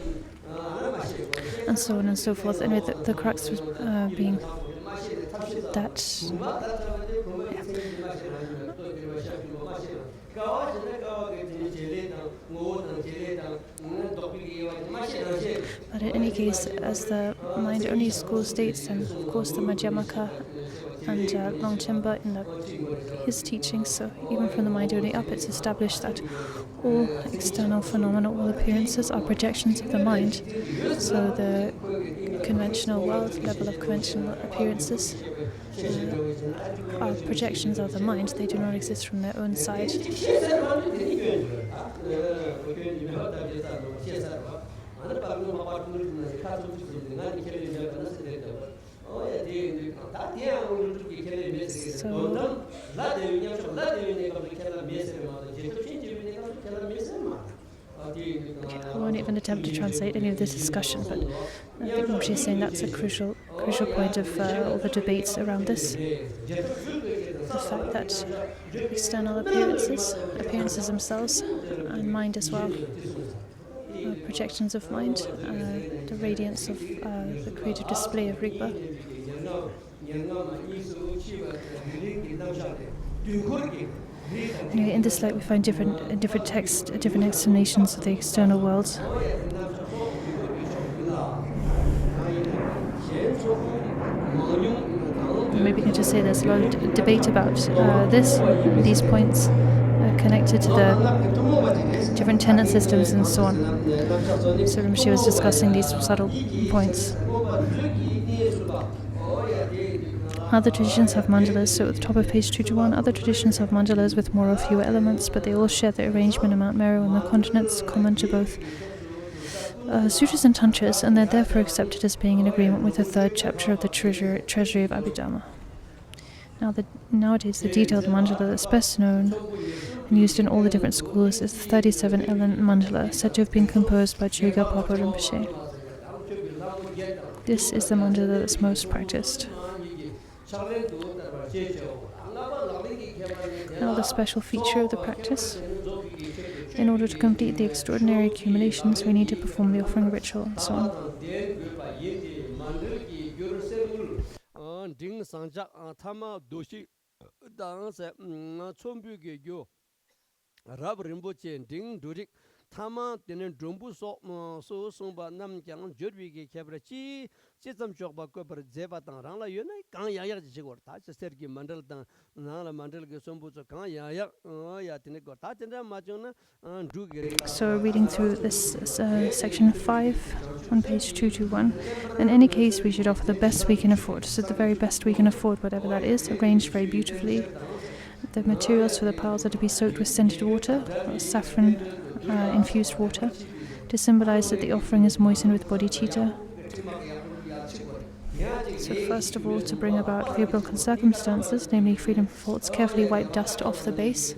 and so on and so forth. Anyway, the crux was being that But in any case, as the mind only school states, and of course the Madhyamaka and Longchenpa in his teachings, so even from the mind only up, it's established that all external phenomena, all appearances are projections of the mind. So the conventional world, level of conventional appearances, are projections of the mind. They do not exist from their own side. I won't even attempt to translate any of this discussion, but I think Moshe is saying that's a crucial point of all the debates around this. The fact that external appearances themselves, and mind as well, projections of mind, the radiance of the creative display of Rigpa. Anyway, in this light we find different texts, different explanations of the external worlds. Maybe we can just say there's a lot of debate about these points connected to the different tenet systems and so on. So Rinpoche was discussing these subtle points. Other traditions have mandalas, so at the top of page 221, other traditions have mandalas with more or fewer elements, but they all share the arrangement of Mount Meru and the continents common to both sutras and tantras, and they're therefore accepted as being in agreement with the third chapter of the Treasury of Abhidhamma. Nowadays, the detailed mandala that's best known and used in all the different schools is the 37-element mandala, said to have been composed by Chögyal Papa Rinpoche. This is the mandala that's most practiced. Now, the special feature of the practice. In order to complete the extraordinary accumulations, we need to perform the offering ritual and so on. Tama tenen drumbu so songba nam kyang jodwi ge khebra chi chesam chokba ko par jeba tang rang la yone kang ya ya ji gor ta ser ki mandal tang na la mandal ge sombu so kang ya ya tene gor ta tenda ma jong na du ge. So reading through this section 5 on page 221. In any case, we should offer the best we can afford. So the very best we can afford, whatever that is, arranged very beautifully. The materials for the piles are to be soaked with scented water, or saffron infused water, to symbolize that the offering is moistened with bodhicitta. So first of all, to bring about favorable circumstances, namely freedom from faults, carefully wipe dust off the base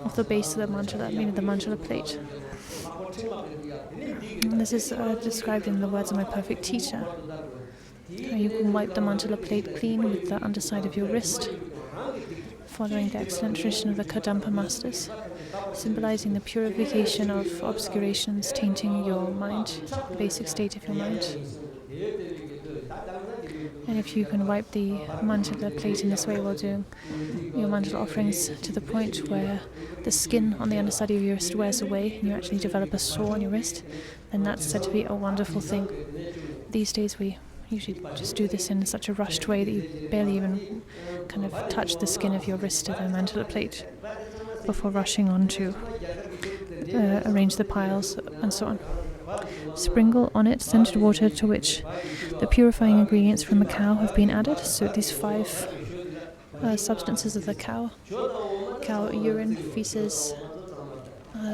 of the mandala, meaning the mandala plate. And this is described in the words of my perfect teacher. You can wipe the mandala plate clean with the underside of your wrist, following the excellent tradition of the Kadampa masters, symbolizing the purification of obscurations tainting your mind, the basic state of your mind. And if you can wipe the mandala plate in this way while doing your mandala offerings to the point where the skin on the underside of your wrist wears away and you actually develop a sore on your wrist, then that's said to be a wonderful thing. These days we usually just do this in such a rushed way that you barely even kind of touch the skin of your wrist to the mandala plate before rushing on to arrange the piles and so on. Sprinkle on it scented water to which the purifying ingredients from a cow have been added. So these 5 substances of the cow urine, feces,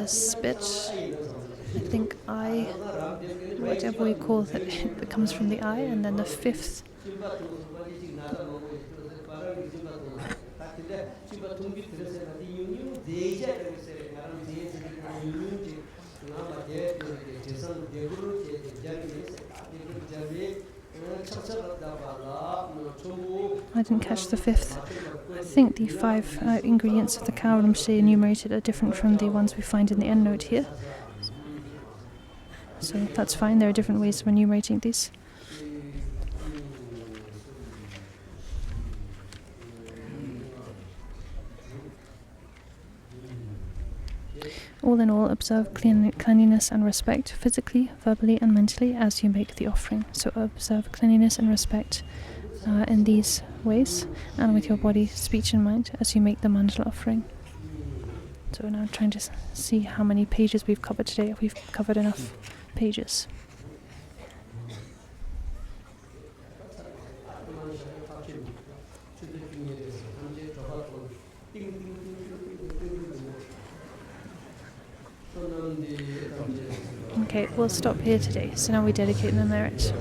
spit, I think eye, whatever we call it, it comes from the eye, and then the 5th I didn't catch the 5th. I think the 5 ingredients of the cow Rinpoche enumerated are different from the ones we find in the end note here. So that's fine, there are different ways of enumerating these. All in all, observe cleanliness and respect, physically, verbally and mentally, as you make the offering. So observe cleanliness and respect in these ways, and with your body, speech and mind, as you make the mandala offering. So now I'm trying to see how many pages we've covered today, if we've covered enough pages. Okay, we'll stop here today. So now we dedicate the merit.